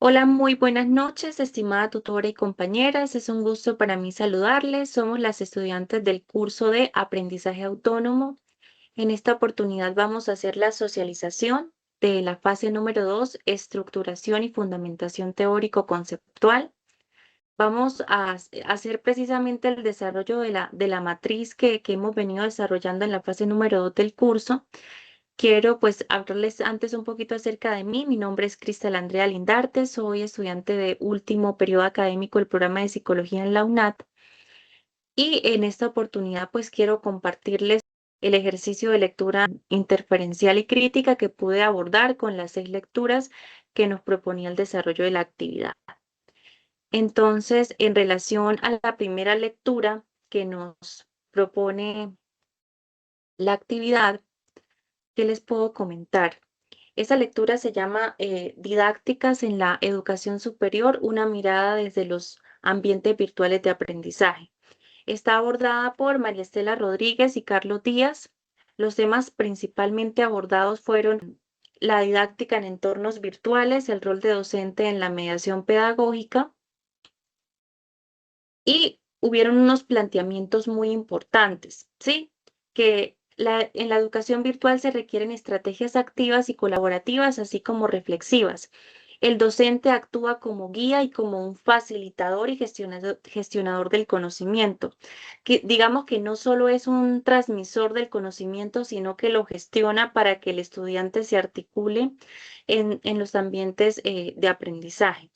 Hola, muy buenas noches, estimada tutora y compañeras. Es un gusto para mí saludarles. Somos las estudiantes del curso de Aprendizaje Autónomo. En esta oportunidad vamos a hacer la socialización de la fase número 2, estructuración y fundamentación teórico-conceptual. Vamos a hacer precisamente el desarrollo de la matriz que hemos venido desarrollando en la fase número 2 del curso. Quiero pues hablarles antes un poquito acerca de mí. Mi nombre es Cristal Andrea Lindarte, soy estudiante de último periodo académico del programa de psicología en la UNAT y en esta oportunidad pues quiero compartirles el ejercicio de lectura interferencial y crítica que pude abordar con las 6 lecturas que nos proponía el desarrollo de la actividad. Entonces, en relación a la primera lectura que nos propone la actividad, ¿qué les puedo comentar? Esa lectura se llama Didácticas en la Educación Superior, una mirada desde los ambientes virtuales de aprendizaje. Está abordada por María Estela Rodríguez y Carlos Díaz. Los temas principalmente abordados fueron la didáctica en entornos virtuales, el rol de docente en la mediación pedagógica y hubieron unos planteamientos muy importantes, ¿sí? Que en la educación virtual se requieren estrategias activas y colaborativas, así como reflexivas. El docente actúa como guía y como un facilitador y gestionador del conocimiento, que digamos que no solo es un transmisor del conocimiento, sino que lo gestiona para que el estudiante se articule en los ambientes de aprendizaje.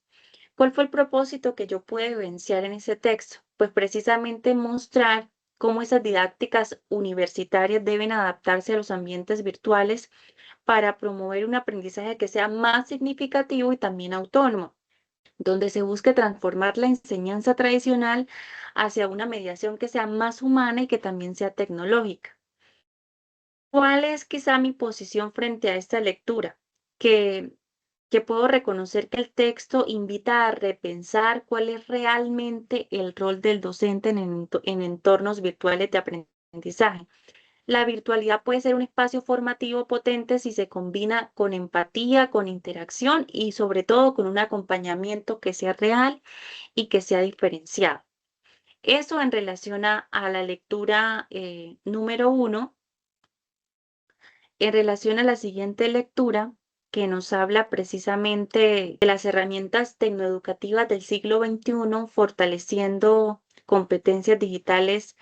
¿Cuál fue el propósito que yo pude evidenciar en ese texto? Pues precisamente mostrar cómo esas didácticas universitarias deben adaptarse a los ambientes virtuales para promover un aprendizaje que sea más significativo y también autónomo, donde se busque transformar la enseñanza tradicional hacia una mediación que sea más humana y que también sea tecnológica. ¿Cuál es quizá mi posición frente a esta lectura? Que que puedo reconocer que el texto invita a repensar cuál es realmente el rol del docente en entornos virtuales de aprendizaje. La virtualidad puede ser un espacio formativo potente si se combina con empatía, con interacción y sobre todo con un acompañamiento que sea real y que sea diferenciado. Eso en relación a la lectura número 1. En relación a la siguiente lectura, que nos habla precisamente de las herramientas tecnoeducativas del siglo XXI, fortaleciendo competencias digitales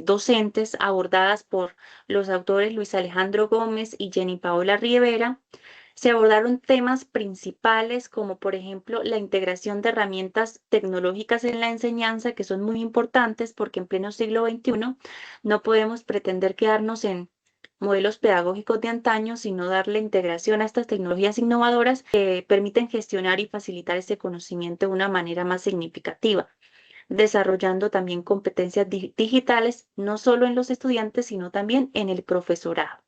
docentes abordadas por los autores Luis Alejandro Gómez y Jenny Paola Rivera, se abordaron temas principales como por ejemplo la integración de herramientas tecnológicas en la enseñanza, que son muy importantes porque en pleno siglo XXI no podemos pretender quedarnos en modelos pedagógicos de antaño, sino darle integración a estas tecnologías innovadoras que permiten gestionar y facilitar ese conocimiento de una manera más significativa, desarrollando también competencias digitales, no solo en los estudiantes, sino también en el profesorado.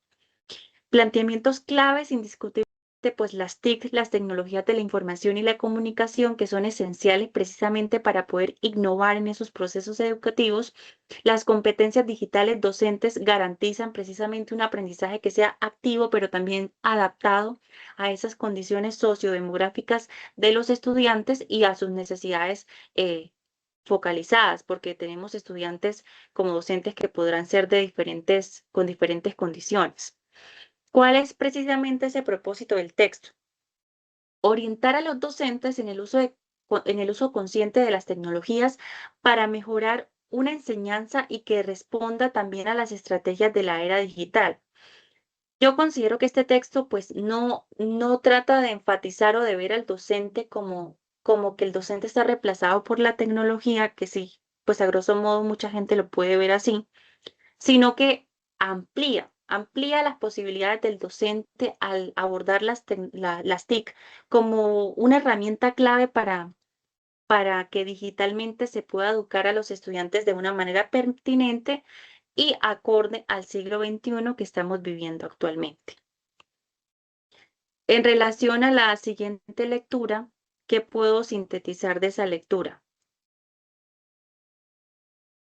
Planteamientos claves, indiscutiblemente, pues las TIC, las tecnologías de la información y la comunicación, que son esenciales precisamente para poder innovar en esos procesos educativos. Las competencias digitales docentes garantizan precisamente un aprendizaje que sea activo, pero también adaptado a esas condiciones sociodemográficas de los estudiantes y a sus necesidades focalizadas, porque tenemos estudiantes como docentes que podrán ser con diferentes condiciones. ¿Cuál es precisamente ese propósito del texto? Orientar a los docentes en el uso consciente de las tecnologías para mejorar una enseñanza y que responda también a las estrategias de la era digital. Yo considero que este texto pues no trata de enfatizar o de ver al docente como que el docente está reemplazado por la tecnología, que sí, pues a grosso modo mucha gente lo puede ver así, sino que amplía las posibilidades del docente al abordar las TIC como una herramienta clave para que digitalmente se pueda educar a los estudiantes de una manera pertinente y acorde al siglo XXI que estamos viviendo actualmente. En relación a la siguiente lectura, ¿qué puedo sintetizar de esa lectura?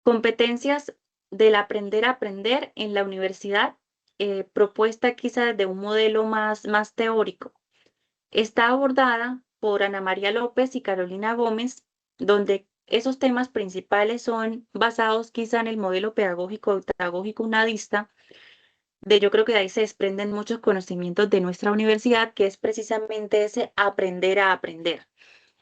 Competencias del aprender a aprender en la universidad, propuesta quizá desde un modelo más teórico. Está abordada por Ana María López y Carolina Gómez, donde esos temas principales son basados quizá en el modelo pedagógico unadista. Yo creo que de ahí se desprenden muchos conocimientos de nuestra universidad, que es precisamente ese aprender a aprender.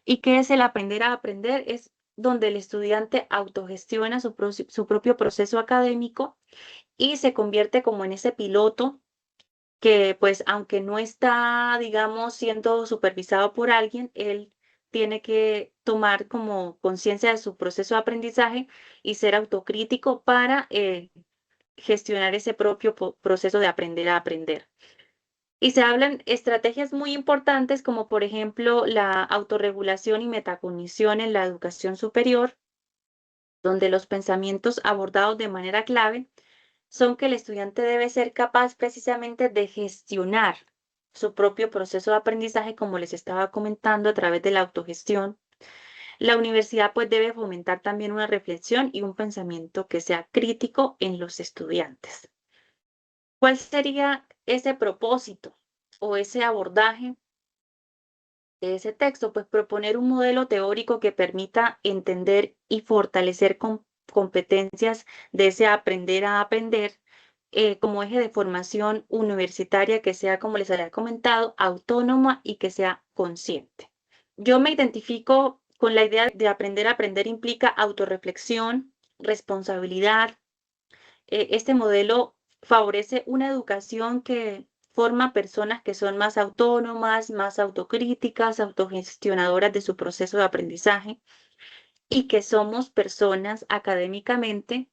¿Y qué es el aprender a aprender? Es donde el estudiante autogestiona su propio proceso académico y se convierte como en ese piloto que, pues, aunque no está, digamos, siendo supervisado por alguien, él tiene que tomar como conciencia de su proceso de aprendizaje y ser autocrítico para gestionar ese propio proceso de aprender a aprender. Y se hablan estrategias muy importantes como por ejemplo la autorregulación y metacognición en la educación superior, donde los pensamientos abordados de manera clave son que el estudiante debe ser capaz precisamente de gestionar su propio proceso de aprendizaje, como les estaba comentando, a través de la autogestión. La universidad pues debe fomentar también una reflexión y un pensamiento que sea crítico en los estudiantes. ¿Cuál sería ese propósito o ese abordaje de ese texto? Pues proponer un modelo teórico que permita entender y fortalecer competencias de ese aprender a aprender como eje de formación universitaria que sea, como les había comentado, autónoma y que sea consciente. Yo me identifico con la idea de aprender a aprender implica autorreflexión, responsabilidad. Este modelo favorece una educación que forma personas que son más autónomas, más autocríticas, autogestionadoras de su proceso de aprendizaje y que somos personas académicamente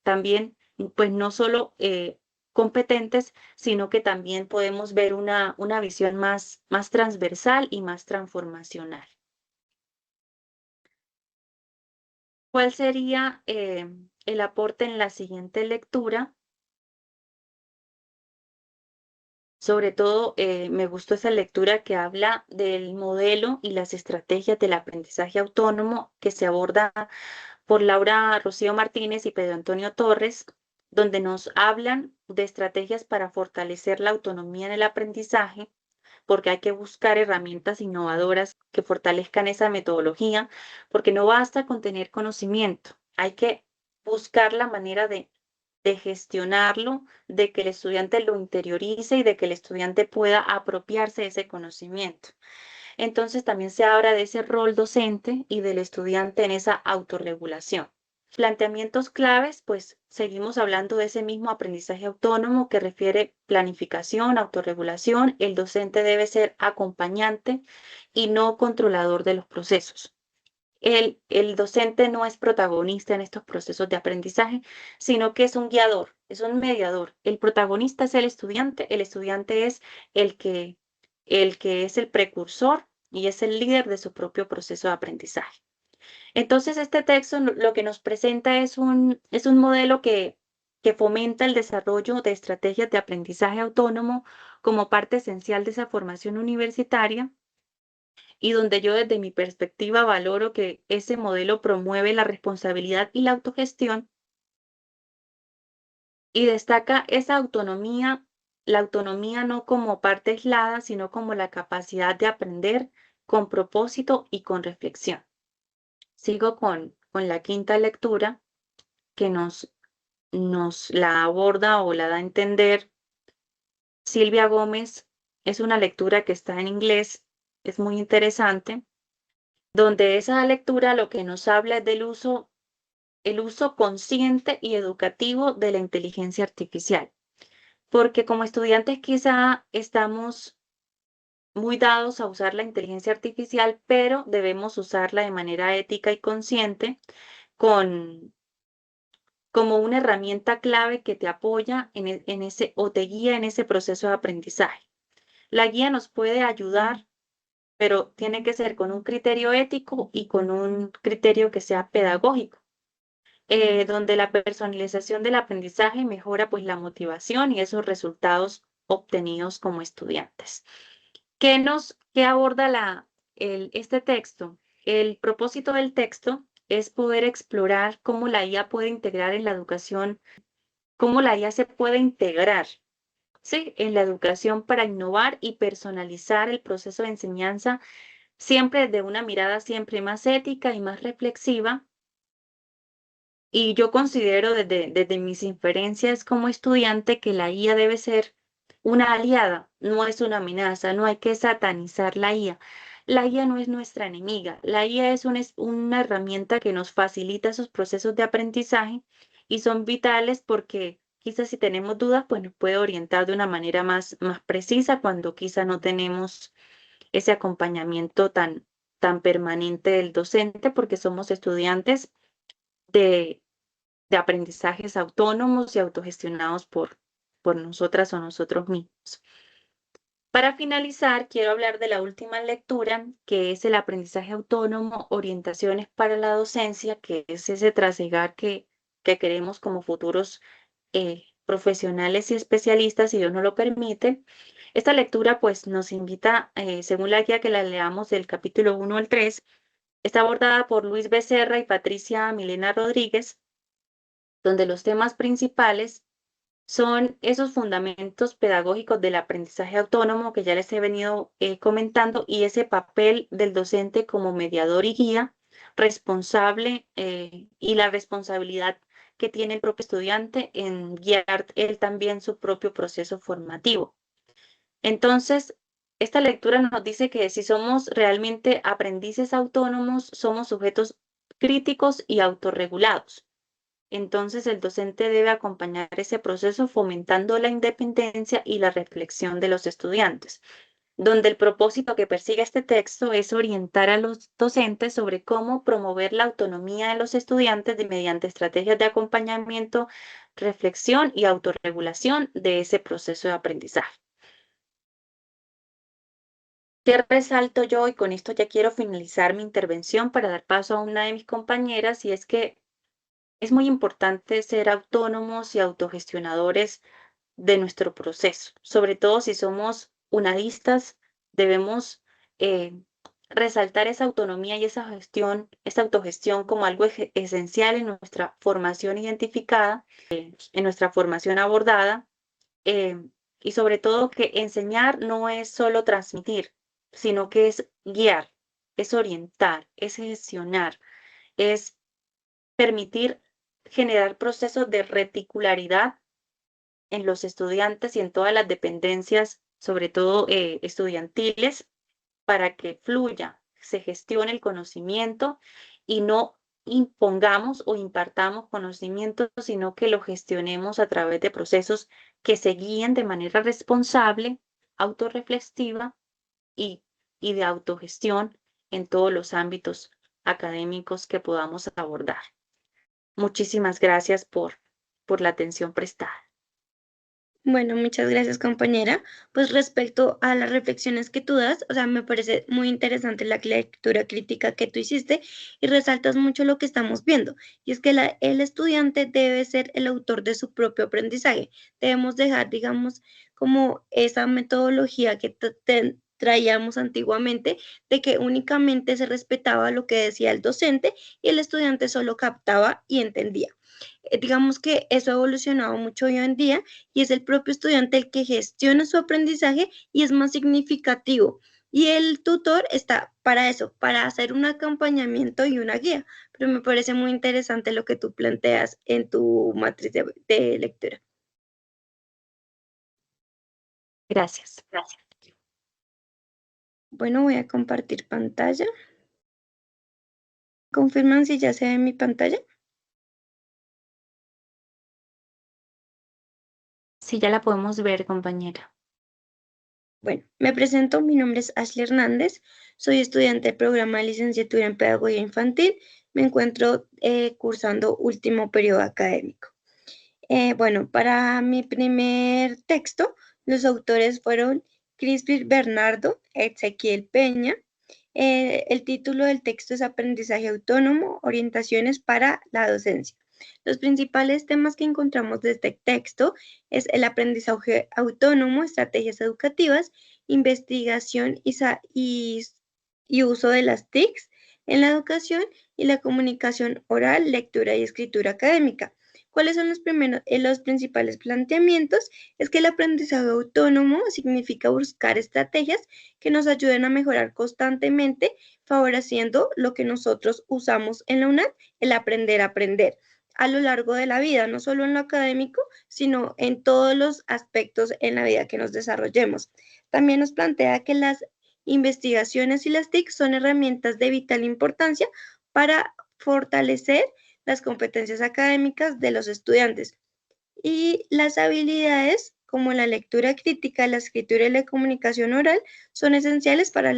también, pues no solo competentes, sino que también podemos ver una visión más transversal y más transformacional. ¿Cuál sería el aporte en la siguiente lectura? Sobre todo, me gustó esa lectura que habla del modelo y las estrategias del aprendizaje autónomo que se aborda por Laura Rocío Martínez y Pedro Antonio Torres, donde nos hablan de estrategias para fortalecer la autonomía en el aprendizaje, porque hay que buscar herramientas innovadoras que fortalezcan esa metodología, porque no basta con tener conocimiento, hay que buscar la manera de gestionarlo, de que el estudiante lo interiorice y de que el estudiante pueda apropiarse de ese conocimiento. Entonces también se habla de ese rol docente y del estudiante en esa autorregulación. Planteamientos claves, pues seguimos hablando de ese mismo aprendizaje autónomo que refiere planificación, autorregulación. El docente debe ser acompañante y no controlador de los procesos. El docente no es protagonista en estos procesos de aprendizaje, sino que es un guiador, es un mediador. El protagonista es el estudiante es el que es el precursor y es el líder de su propio proceso de aprendizaje. Entonces, este texto lo que nos presenta es un modelo que fomenta el desarrollo de estrategias de aprendizaje autónomo como parte esencial de esa formación universitaria y donde yo desde mi perspectiva valoro que ese modelo promueve la responsabilidad y la autogestión y destaca esa autonomía, la autonomía no como parte aislada, sino como la capacidad de aprender con propósito y con reflexión. Sigo con la quinta lectura que nos la aborda o la da a entender Silvia Gómez. Es una lectura que está en inglés, es muy interesante, donde esa lectura lo que nos habla es del el uso consciente y educativo de la inteligencia artificial, porque como estudiantes quizá estamos muy dados a usar la inteligencia artificial, pero debemos usarla de manera ética y consciente con como una herramienta clave que te apoya en ese o te guía en ese proceso de aprendizaje. La guía nos puede ayudar, pero tiene que ser con un criterio ético y con un criterio que sea pedagógico, donde la personalización del aprendizaje mejora pues la motivación y esos resultados obtenidos como estudiantes. ¿Qué aborda este texto? El propósito del texto es poder explorar cómo la IA puede integrar en la educación, cómo la IA se puede integrar ¿sí? En la educación para innovar y personalizar el proceso de enseñanza, siempre desde una mirada siempre más ética y más reflexiva. Y yo considero desde mis inferencias como estudiante que la IA debe ser una aliada, no es una amenaza, no hay que satanizar la IA. La IA no es nuestra enemiga, la IA es una herramienta que nos facilita esos procesos de aprendizaje y son vitales porque quizás si tenemos dudas, pues nos puede orientar de una manera más precisa cuando quizá no tenemos ese acompañamiento tan permanente del docente porque somos estudiantes de de aprendizajes autónomos y autogestionados por nosotras o nosotros mismos. Para finalizar, quiero hablar de la última lectura, que es el aprendizaje autónomo, orientaciones para la docencia, que es ese trasegar que queremos como futuros profesionales y especialistas, si Dios nos lo permite. Esta lectura pues nos invita, según la guía que la leamos del capítulo 1 al 3, está abordada por Luis Becerra y Patricia Milena Rodríguez, donde los temas principales son esos fundamentos pedagógicos del aprendizaje autónomo que ya les he venido comentando y ese papel del docente como mediador y guía responsable y la responsabilidad que tiene el propio estudiante en guiar él también su propio proceso formativo. Entonces, esta lectura nos dice que si somos realmente aprendices autónomos, somos sujetos críticos y autorregulados. Entonces, el docente debe acompañar ese proceso fomentando la independencia y la reflexión de los estudiantes, donde el propósito que persigue este texto es orientar a los docentes sobre cómo promover la autonomía de los estudiantes mediante estrategias de acompañamiento, reflexión y autorregulación de ese proceso de aprendizaje. ¿Qué resalto yo? Y con esto ya quiero finalizar mi intervención para dar paso a una de mis compañeras, y es que es muy importante ser autónomos y autogestionadores de nuestro proceso. Sobre todo si somos unadistas, debemos eh, resaltar esa autonomía y esa gestión, esa autogestión como algo esencial en nuestra formación identificada, en nuestra formación abordada, eh, y sobre todo que enseñar no es solo transmitir, sino que es guiar, es orientar, es gestionar, es permitir generar procesos de reticularidad en los estudiantes y en todas las dependencias, sobre todo estudiantiles, para que fluya, se gestione el conocimiento y no impongamos o impartamos conocimiento, sino que lo gestionemos a través de procesos que se guíen de manera responsable, autorreflexiva y, y de autogestión en todos los ámbitos académicos que podamos abordar. Muchísimas gracias por la atención prestada. Bueno, muchas gracias, compañera. Pues respecto a las reflexiones que tú das, o sea, me parece muy interesante la lectura crítica que tú hiciste y resaltas mucho lo que estamos viendo. Y es que el estudiante debe ser el autor de su propio aprendizaje. Debemos dejar, digamos, como esa metodología que traíamos antiguamente, de que únicamente se respetaba lo que decía el docente y el estudiante solo captaba y entendía. Digamos que eso ha evolucionado mucho hoy en día y es el propio estudiante el que gestiona su aprendizaje y es más significativo. Y el tutor está para eso, para hacer un acompañamiento y una guía. Pero me parece muy interesante lo que tú planteas en tu matriz de lectura. Gracias. Bueno, voy a compartir pantalla. ¿Confirman si ya se ve mi pantalla? Sí, ya la podemos ver, compañera. Bueno, me presento, mi nombre es Ashley Hernández, soy estudiante del programa de licenciatura en Pedagogía Infantil, me encuentro cursando último periodo académico. Bueno, para mi primer texto, los autores fueron Crispin Bernardo, Ezequiel Peña. El título del texto es Aprendizaje Autónomo, Orientaciones para la Docencia. Los principales temas que encontramos de este texto es el aprendizaje autónomo, estrategias educativas, investigación y uso de las TICs en la educación y la comunicación oral, lectura y escritura académica. ¿Cuáles son los principales planteamientos? Es que el aprendizaje autónomo significa buscar estrategias que nos ayuden a mejorar constantemente, favoreciendo lo que nosotros usamos en la UNAM, el aprender a aprender a lo largo de la vida, no solo en lo académico, sino en todos los aspectos en la vida que nos desarrollemos. También nos plantea que las investigaciones y las TIC son herramientas de vital importancia para fortalecer las competencias académicas de los estudiantes y las habilidades como la lectura crítica, la escritura y la comunicación oral son esenciales para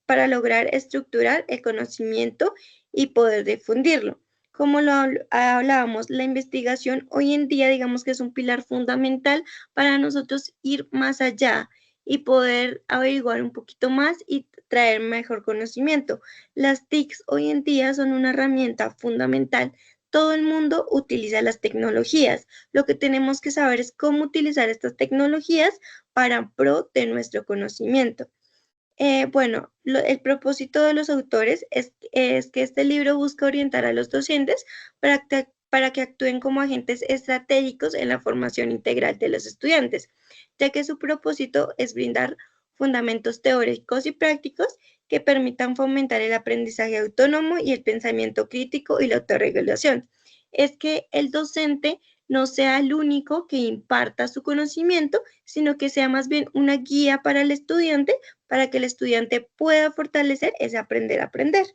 para lograr estructurar el conocimiento y poder difundirlo. Como lo hablábamos, la investigación hoy en día digamos que es un pilar fundamental para nosotros ir más allá y poder averiguar un poquito más y traer mejor conocimiento. Las TICs hoy en día son una herramienta fundamental. Todo el mundo utiliza las tecnologías. Lo que tenemos que saber es cómo utilizar estas tecnologías para pro de nuestro conocimiento. Bueno, el propósito de los autores es que este libro busca orientar a los docentes para que actúen como agentes estratégicos en la formación integral de los estudiantes, ya que su propósito es brindar fundamentos teóricos y prácticos que permitan fomentar el aprendizaje autónomo y el pensamiento crítico y la autorregulación. Es que el docente no sea el único que imparta su conocimiento, sino que sea más bien una guía para el estudiante para que el estudiante pueda fortalecer ese aprender a aprender.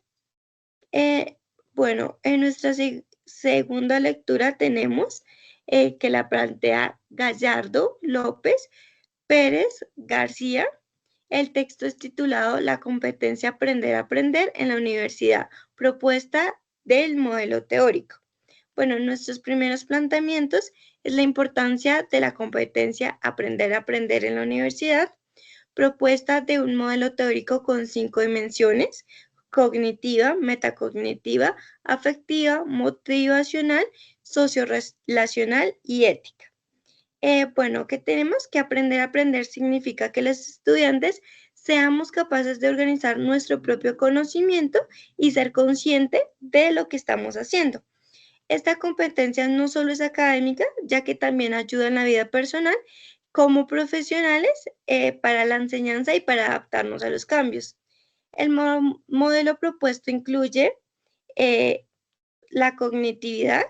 Eh, bueno, en nuestra segunda lectura tenemos que la plantea Gallardo López Pérez García. El texto es titulado La competencia aprender a aprender en la universidad, propuesta del modelo teórico. Bueno, nuestros primeros planteamientos es la importancia de la competencia aprender a aprender en la universidad, propuesta de un modelo teórico con 5 dimensiones: cognitiva, metacognitiva, afectiva, motivacional, sociorelacional y ética. Bueno, ¿qué tenemos? Que aprender a aprender significa que los estudiantes seamos capaces de organizar nuestro propio conocimiento y ser consciente de lo que estamos haciendo. Esta competencia no solo es académica, ya que también ayuda en la vida personal como profesionales para la enseñanza y para adaptarnos a los cambios. El modelo propuesto incluye eh, la cognitividad,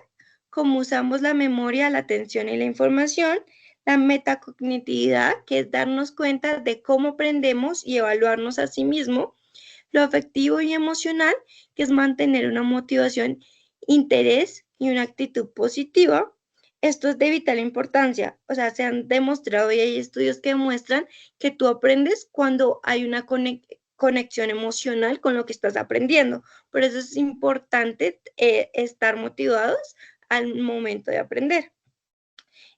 cómo usamos la memoria, la atención y la información; la metacognitividad, que es darnos cuenta de cómo aprendemos y evaluarnos a sí mismo; lo afectivo y emocional, que es mantener una motivación, interés y una actitud positiva. Esto es de vital importancia, o sea, se han demostrado y hay estudios que demuestran que tú aprendes cuando hay una conexión emocional con lo que estás aprendiendo. Por eso es importante estar motivados al momento de aprender.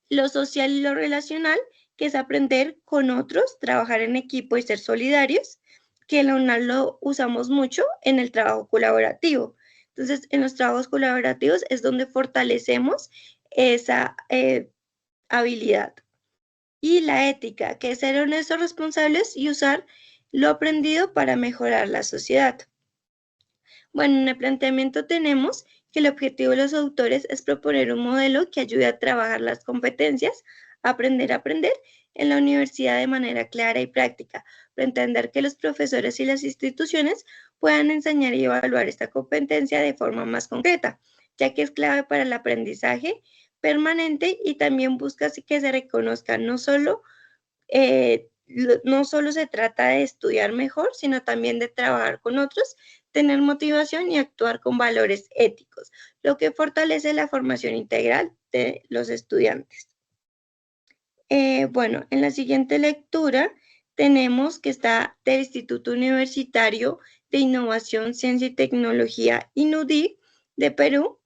Lo social y lo relacional, que es aprender con otros, trabajar en equipo y ser solidarios, que en la UNAM lo usamos mucho en el trabajo colaborativo. Entonces, en los trabajos colaborativos es donde fortalecemos esa habilidad. Y la ética, que es ser honestos, responsables y usar lo aprendido para mejorar la sociedad. Bueno, en el planteamiento tenemos que el objetivo de los autores es proponer un modelo que ayude a trabajar las competencias, aprender a aprender en la universidad de manera clara y práctica, para entender que los profesores y las instituciones puedan enseñar y evaluar esta competencia de forma más concreta, ya que es clave para el aprendizaje permanente y también busca que se reconozca no solo se trata de estudiar mejor, sino también de trabajar con otros, tener motivación y actuar con valores éticos, lo que fortalece la formación integral de los estudiantes. Bueno, en la siguiente lectura tenemos que está del Instituto Universitario de Innovación, Ciencia y Tecnología, INUDI, de Perú.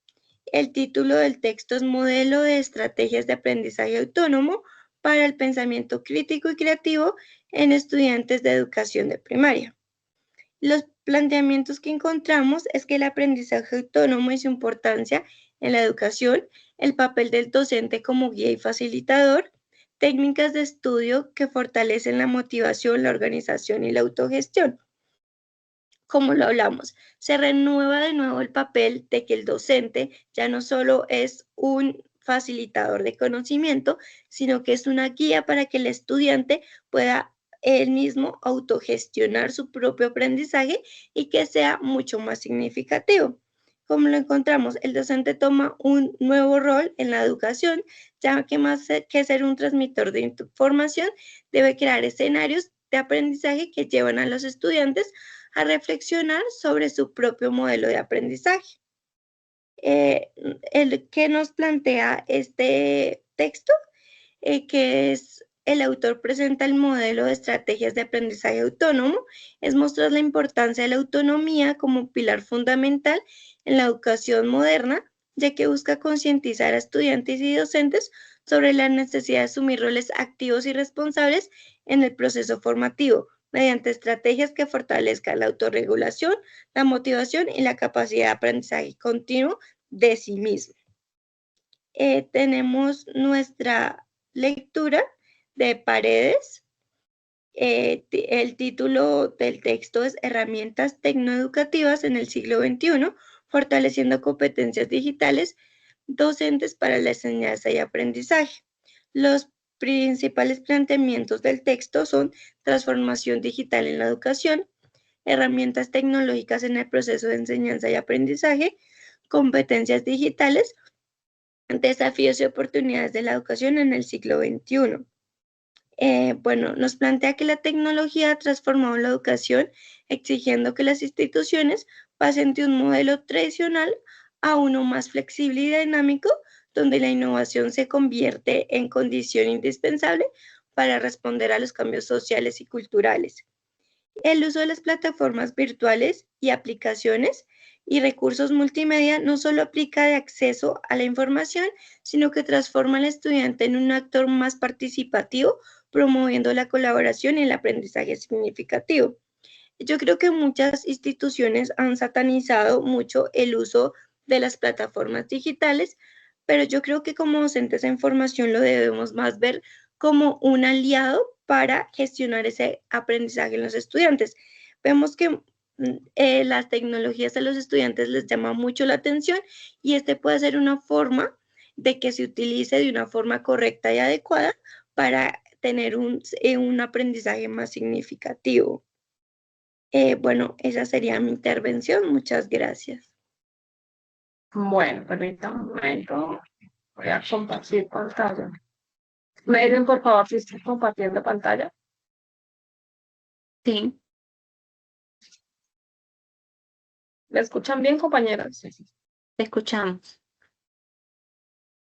El título del texto es Modelo de Estrategias de Aprendizaje Autónomo para el Pensamiento Crítico y Creativo en Estudiantes de Educación de Primaria. Los planteamientos que encontramos es que el aprendizaje autónomo y su importancia en la educación, el papel del docente como guía y facilitador, técnicas de estudio que fortalecen la motivación, la organización y la autogestión. como lo hablamos, se renueva de nuevo el papel de que el docente ya no solo es un facilitador de conocimiento, sino que es una guía para que el estudiante pueda él mismo autogestionar su propio aprendizaje y que sea mucho más significativo. Como lo encontramos, el docente toma un nuevo rol en la educación, ya que más que ser un transmisor de información, debe crear escenarios de aprendizaje que llevan a los estudiantes a reflexionar sobre su propio modelo de aprendizaje. El que nos plantea este texto, que es el autor presenta el modelo de estrategias de aprendizaje autónomo, es mostrar la importancia de la autonomía como pilar fundamental en la educación moderna, ya que busca concientizar a estudiantes y docentes sobre la necesidad de asumir roles activos y responsables en el proceso formativo, mediante estrategias que fortalezcan la autorregulación, la motivación y la capacidad de aprendizaje continuo de sí mismo. Tenemos nuestra lectura de Paredes. El título del texto es Herramientas tecnoeducativas en el siglo XXI, fortaleciendo competencias digitales docentes para la enseñanza y aprendizaje. Los principales planteamientos del texto son transformación digital en la educación, herramientas tecnológicas en el proceso de enseñanza y aprendizaje, competencias digitales, desafíos y oportunidades de la educación en el siglo XXI. Bueno, nos plantea que la tecnología ha transformado la educación, exigiendo que las instituciones pasen de un modelo tradicional a uno más flexible y dinámico, donde la innovación se convierte en condición indispensable para responder a los cambios sociales y culturales. El uso de las plataformas virtuales y aplicaciones y recursos multimedia no solo aplica de acceso a la información, sino que transforma al estudiante en un actor más participativo, promoviendo la colaboración y el aprendizaje significativo. Yo creo que muchas instituciones han satanizado mucho el uso de las plataformas digitales, pero yo creo que como docentes en formación lo debemos más ver como un aliado para gestionar ese aprendizaje en los estudiantes. Vemos que las tecnologías a los estudiantes les llama mucho la atención y este puede ser una forma de que se utilice de una forma correcta y adecuada para tener un aprendizaje más significativo. Bueno, esa sería mi intervención. Muchas gracias. Bueno, permítame un momento. Voy a compartir pantalla. ¿Me dicen, por favor, si estoy compartiendo pantalla? Sí, ¿Me escuchan bien, compañeras? Sí. te escuchamos.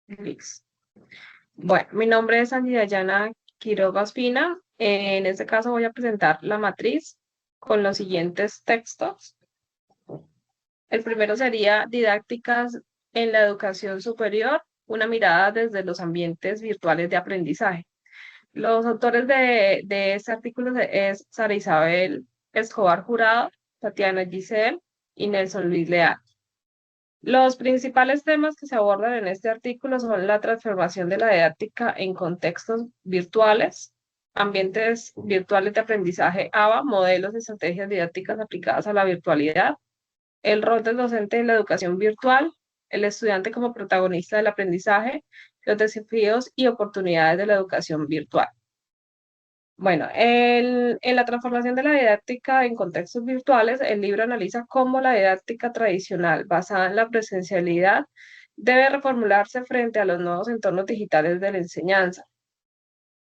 Listo. Bueno, mi nombre es Angie Dayana Quiroga Ospina. En este caso voy a presentar la matriz con los siguientes textos. El primero sería Didácticas en la educación superior, una mirada desde los ambientes virtuales de aprendizaje. Los autores de este artículo es Sara Isabel Escobar Jurado, Tatiana Giselle y Nelson Luis Leal. Los principales temas que se abordan en este artículo son la transformación de la didáctica en contextos virtuales, ambientes virtuales de aprendizaje ABA, modelos y estrategias didácticas aplicadas a la virtualidad, el rol del docente en la educación virtual, el estudiante como protagonista del aprendizaje, los desafíos y oportunidades de la educación virtual. Bueno, en la transformación de la didáctica en contextos virtuales, el libro analiza cómo la didáctica tradicional basada en la presencialidad debe reformularse frente a los nuevos entornos digitales de la enseñanza.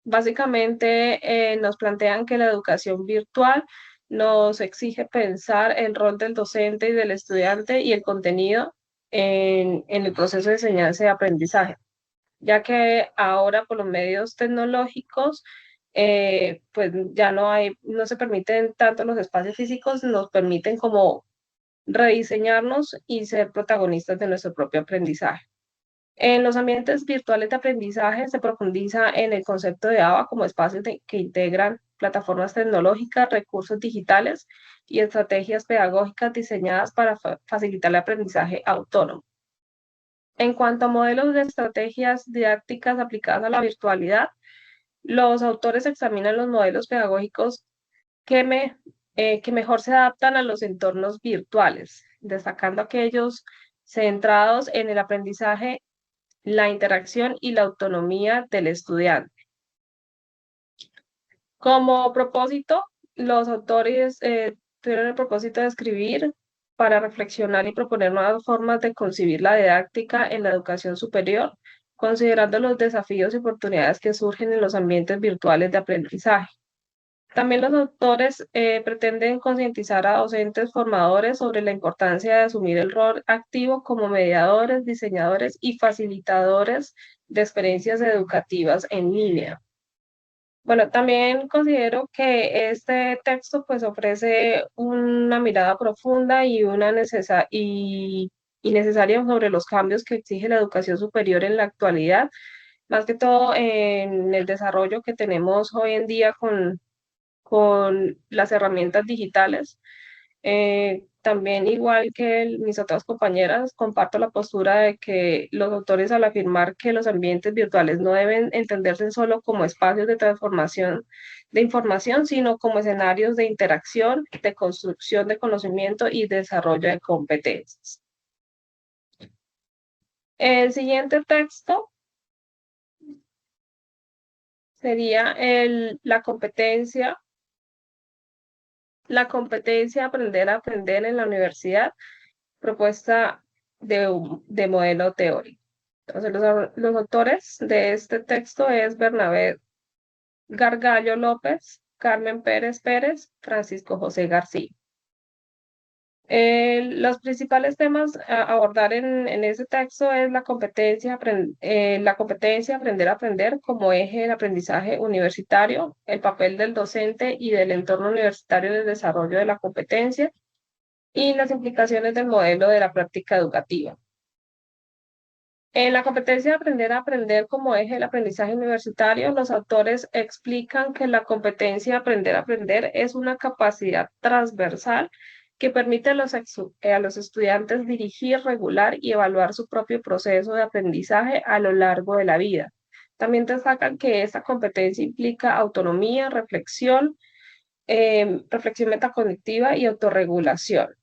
Básicamente, nos plantean que la educación virtual nos exige pensar el rol del docente y del estudiante y el contenido en el proceso de enseñanza y aprendizaje, ya que ahora por los medios tecnológicos, pues ya no se permiten tanto los espacios físicos, nos permiten como rediseñarnos y ser protagonistas de nuestro propio aprendizaje. En los ambientes virtuales de aprendizaje se profundiza en el concepto de ABA como espacios que integran plataformas tecnológicas, recursos digitales y estrategias pedagógicas diseñadas para facilitar el aprendizaje autónomo. En cuanto a modelos de estrategias didácticas aplicadas a la virtualidad, los autores examinan los modelos pedagógicos que que mejor se adaptan a los entornos virtuales, destacando aquellos centrados en el aprendizaje, la interacción y la autonomía del estudiante. Como propósito, los autores tuvieron el propósito de escribir para reflexionar y proponer nuevas formas de concebir la didáctica en la educación superior, considerando los desafíos y oportunidades que surgen en los ambientes virtuales de aprendizaje. También los autores pretenden concientizar a docentes formadores sobre la importancia de asumir el rol activo como mediadores, diseñadores y facilitadores de experiencias educativas en línea. Bueno, también considero que este texto pues ofrece una mirada profunda y necesaria sobre los cambios que exige la educación superior en la actualidad, más que todo en el desarrollo que tenemos hoy en día con las herramientas digitales. También, igual que mis otras compañeras, comparto la postura de que los autores, al afirmar que los ambientes virtuales no deben entenderse solo como espacios de transformación de información, sino como escenarios de interacción, de construcción de conocimiento y desarrollo de competencias. El siguiente texto sería la competencia aprender a aprender en la universidad, propuesta de modelo teórico. Entonces, los autores de este texto es Bernabé Gargallo López, Carmen Pérez Pérez, Francisco José García. Los principales temas a abordar en ese texto es la competencia, aprender a aprender como eje del aprendizaje universitario, el papel del docente y del entorno universitario en el desarrollo de la competencia y las implicaciones del modelo de la práctica educativa. En la competencia de aprender a aprender como eje del aprendizaje universitario, los autores explican que la competencia de aprender a aprender es una capacidad transversal que permite a los estudiantes dirigir, regular y evaluar su propio proceso de aprendizaje a lo largo de la vida. También destacan que esta competencia implica autonomía, reflexión metacognitiva y autorregulación.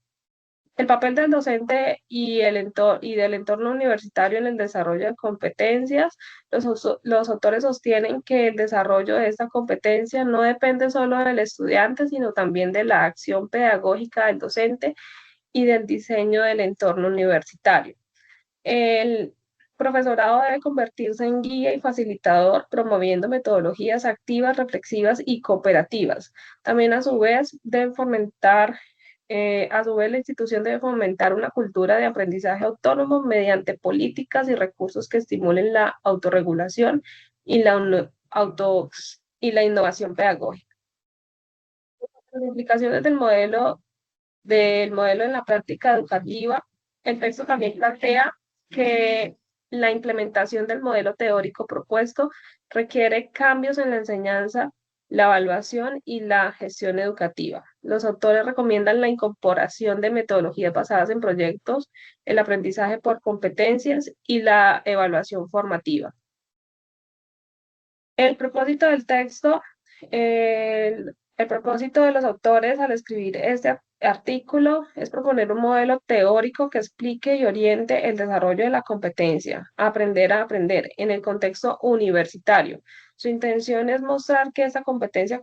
El papel del docente y del entorno universitario en el desarrollo de competencias, los autores sostienen que el desarrollo de esta competencia no depende solo del estudiante, sino también de la acción pedagógica del docente y del diseño del entorno universitario. El profesorado debe convertirse en guía y facilitador, promoviendo metodologías activas, reflexivas y cooperativas. También a su vez, la institución debe fomentar una cultura de aprendizaje autónomo mediante políticas y recursos que estimulen la autorregulación y y la innovación pedagógica. Las implicaciones del modelo en la práctica educativa, el texto también plantea que la implementación del modelo teórico propuesto requiere cambios en la enseñanza, la evaluación y la gestión educativa. Los autores recomiendan la incorporación de metodologías basadas en proyectos, el aprendizaje por competencias y la evaluación formativa. El propósito del texto, el propósito de los autores al escribir este artículo es proponer un modelo teórico que explique y oriente el desarrollo de la competencia, aprender a aprender en el contexto universitario. Su intención es mostrar que esta competencia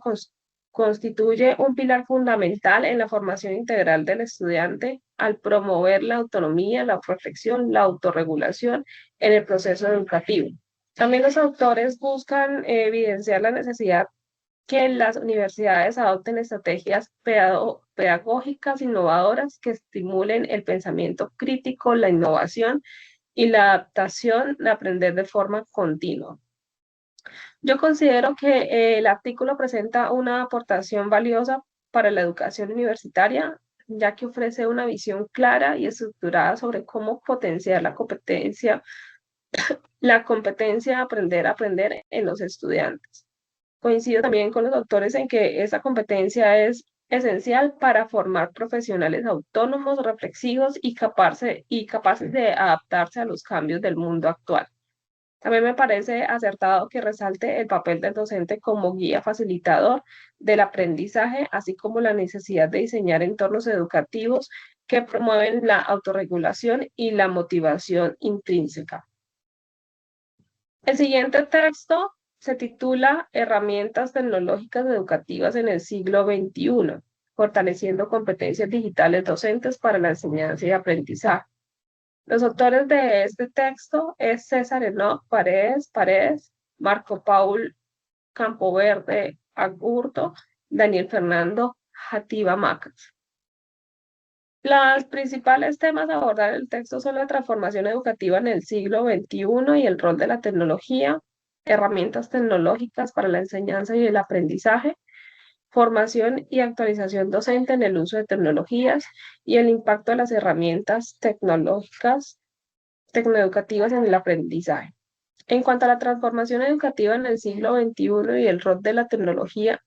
constituye un pilar fundamental en la formación integral del estudiante al promover la autonomía, la reflexión, la autorregulación en el proceso educativo. También los autores buscan evidenciar la necesidad que las universidades adopten estrategias pedagógicas innovadoras que estimulen el pensamiento crítico, la innovación y la adaptación de aprender de forma continua. Yo considero que el artículo presenta una aportación valiosa para la educación universitaria, ya que ofrece una visión clara y estructurada sobre cómo potenciar la competencia de aprender a aprender en los estudiantes. Coincido también con los autores en que esa competencia es esencial para formar profesionales autónomos, reflexivos y capaces de adaptarse a los cambios del mundo actual. También me parece acertado que resalte el papel del docente como guía facilitador del aprendizaje, así como la necesidad de diseñar entornos educativos que promueven la autorregulación y la motivación intrínseca. El siguiente texto se titula Herramientas tecnológicas educativas en el siglo XXI, fortaleciendo competencias digitales docentes para la enseñanza y aprendizaje. Los autores de este texto es César Enoch Paredes, Marco Paul Campoverde Agurto, Daniel Fernando Jatiba Macas. Los principales temas a abordar en el texto son la transformación educativa en el siglo XXI y el rol de la tecnología, herramientas tecnológicas para la enseñanza y el aprendizaje, formación y actualización docente en el uso de tecnologías y el impacto de las herramientas tecnológicas tecnoeducativas en el aprendizaje. En cuanto a la transformación educativa en el siglo XXI y el rol de la tecnología,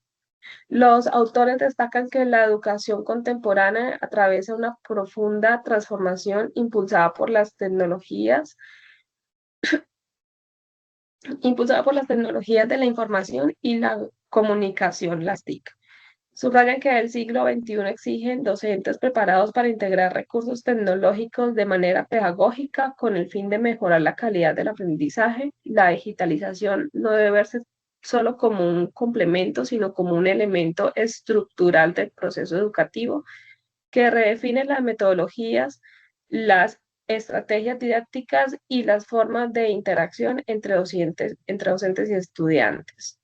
los autores destacan que la educación contemporánea atraviesa una profunda transformación impulsada por las tecnologías de la información y la comunicación, las TIC. Subrayan que el siglo XXI exige docentes preparados para integrar recursos tecnológicos de manera pedagógica con el fin de mejorar la calidad del aprendizaje. La digitalización no debe verse solo como un complemento, sino como un elemento estructural del proceso educativo que redefine las metodologías, las estrategias didácticas y las formas de interacción entre docentes y estudiantes.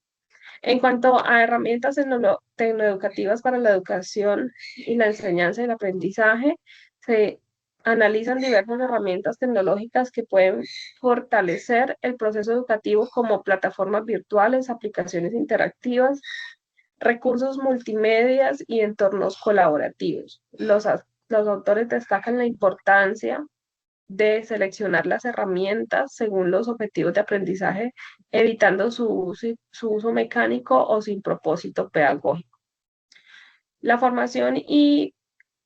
En cuanto a herramientas tecnoeducativas para la educación y la enseñanza y el aprendizaje, se analizan diversas herramientas tecnológicas que pueden fortalecer el proceso educativo como plataformas virtuales, aplicaciones interactivas, recursos multimedias y entornos colaborativos. Los autores destacan la importancia de seleccionar las herramientas según los objetivos de aprendizaje, evitando su uso mecánico o sin propósito pedagógico. La formación y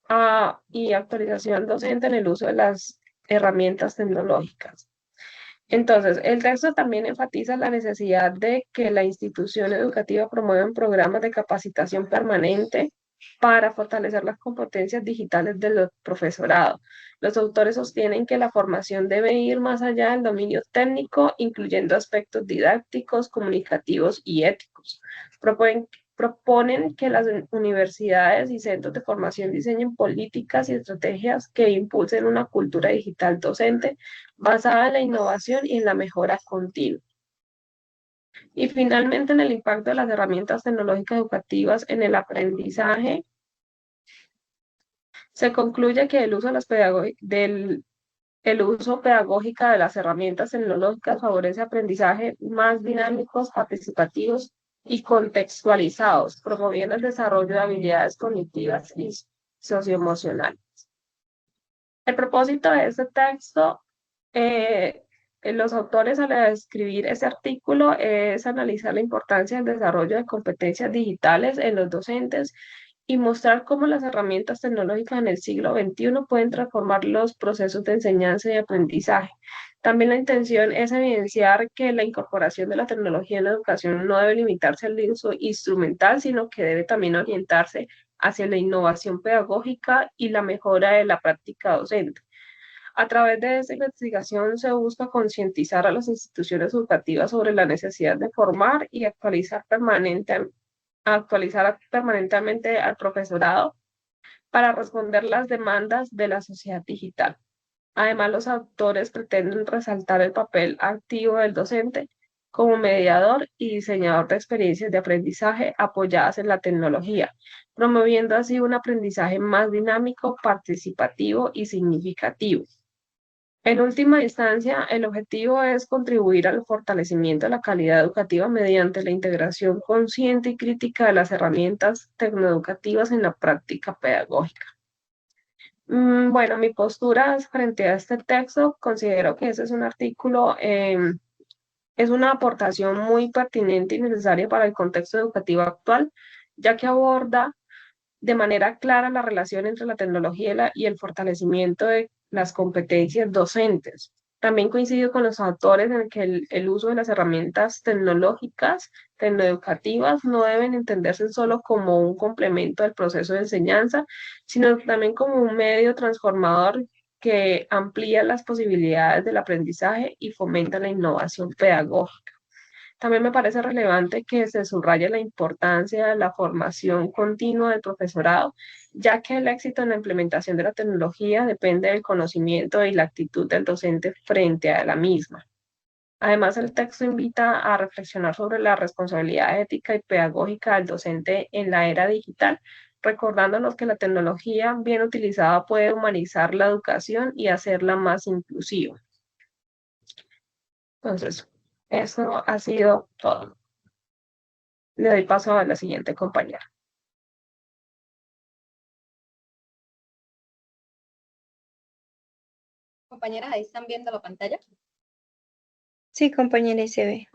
actualización docente en el uso de las herramientas tecnológicas. Entonces, el texto también enfatiza la necesidad de que la institución educativa promueva programas de capacitación permanente para fortalecer las competencias digitales del profesorado. Los autores sostienen que la formación debe ir más allá del dominio técnico, incluyendo aspectos didácticos, comunicativos y éticos. Proponen que las universidades y centros de formación diseñen políticas y estrategias que impulsen una cultura digital docente basada en la innovación y en la mejora continua. Y finalmente, en el impacto de las herramientas tecnológicas educativas en el aprendizaje, se concluye que el uso pedagógico de las herramientas tecnológicas favorece aprendizaje más dinámicos, participativos y contextualizados, promoviendo el desarrollo de habilidades cognitivas y socioemocionales. El propósito de este texto, los autores al escribir ese artículo es analizar la importancia del desarrollo de competencias digitales en los docentes y mostrar cómo las herramientas tecnológicas en el siglo XXI pueden transformar los procesos de enseñanza y aprendizaje. También la intención es evidenciar que la incorporación de la tecnología en la educación no debe limitarse al uso instrumental, sino que debe también orientarse hacia la innovación pedagógica y la mejora de la práctica docente. A través de esta investigación se busca concientizar a las instituciones educativas sobre la necesidad de formar y actualizar permanentemente al profesorado para responder las demandas de la sociedad digital. Además, los autores pretenden resaltar el papel activo del docente como mediador y diseñador de experiencias de aprendizaje apoyadas en la tecnología, promoviendo así un aprendizaje más dinámico, participativo y significativo. En última instancia, el objetivo es contribuir al fortalecimiento de la calidad educativa mediante la integración consciente y crítica de las herramientas tecnoeducativas en la práctica pedagógica. Bueno, mi postura frente a este texto, considero que ese es un artículo, es una aportación muy pertinente y necesaria para el contexto educativo actual, ya que aborda de manera clara la relación entre la tecnología y el fortalecimiento de las competencias docentes. También coincido con los autores en que el uso de las herramientas tecnológicas, tecnoeducativas, no deben entenderse solo como un complemento del proceso de enseñanza, sino también como un medio transformador que amplía las posibilidades del aprendizaje y fomenta la innovación pedagógica. También me parece relevante que se subraye la importancia de la formación continua del profesorado, ya que el éxito en la implementación de la tecnología depende del conocimiento y la actitud del docente frente a la misma. Además, el texto invita a reflexionar sobre la responsabilidad ética y pedagógica del docente en la era digital, recordándonos que la tecnología bien utilizada puede humanizar la educación y hacerla más inclusiva. Entonces, eso ha sido todo. Le doy paso a la siguiente compañera. Compañeras, ahí están viendo la pantalla. Sí, compañera, y se ve.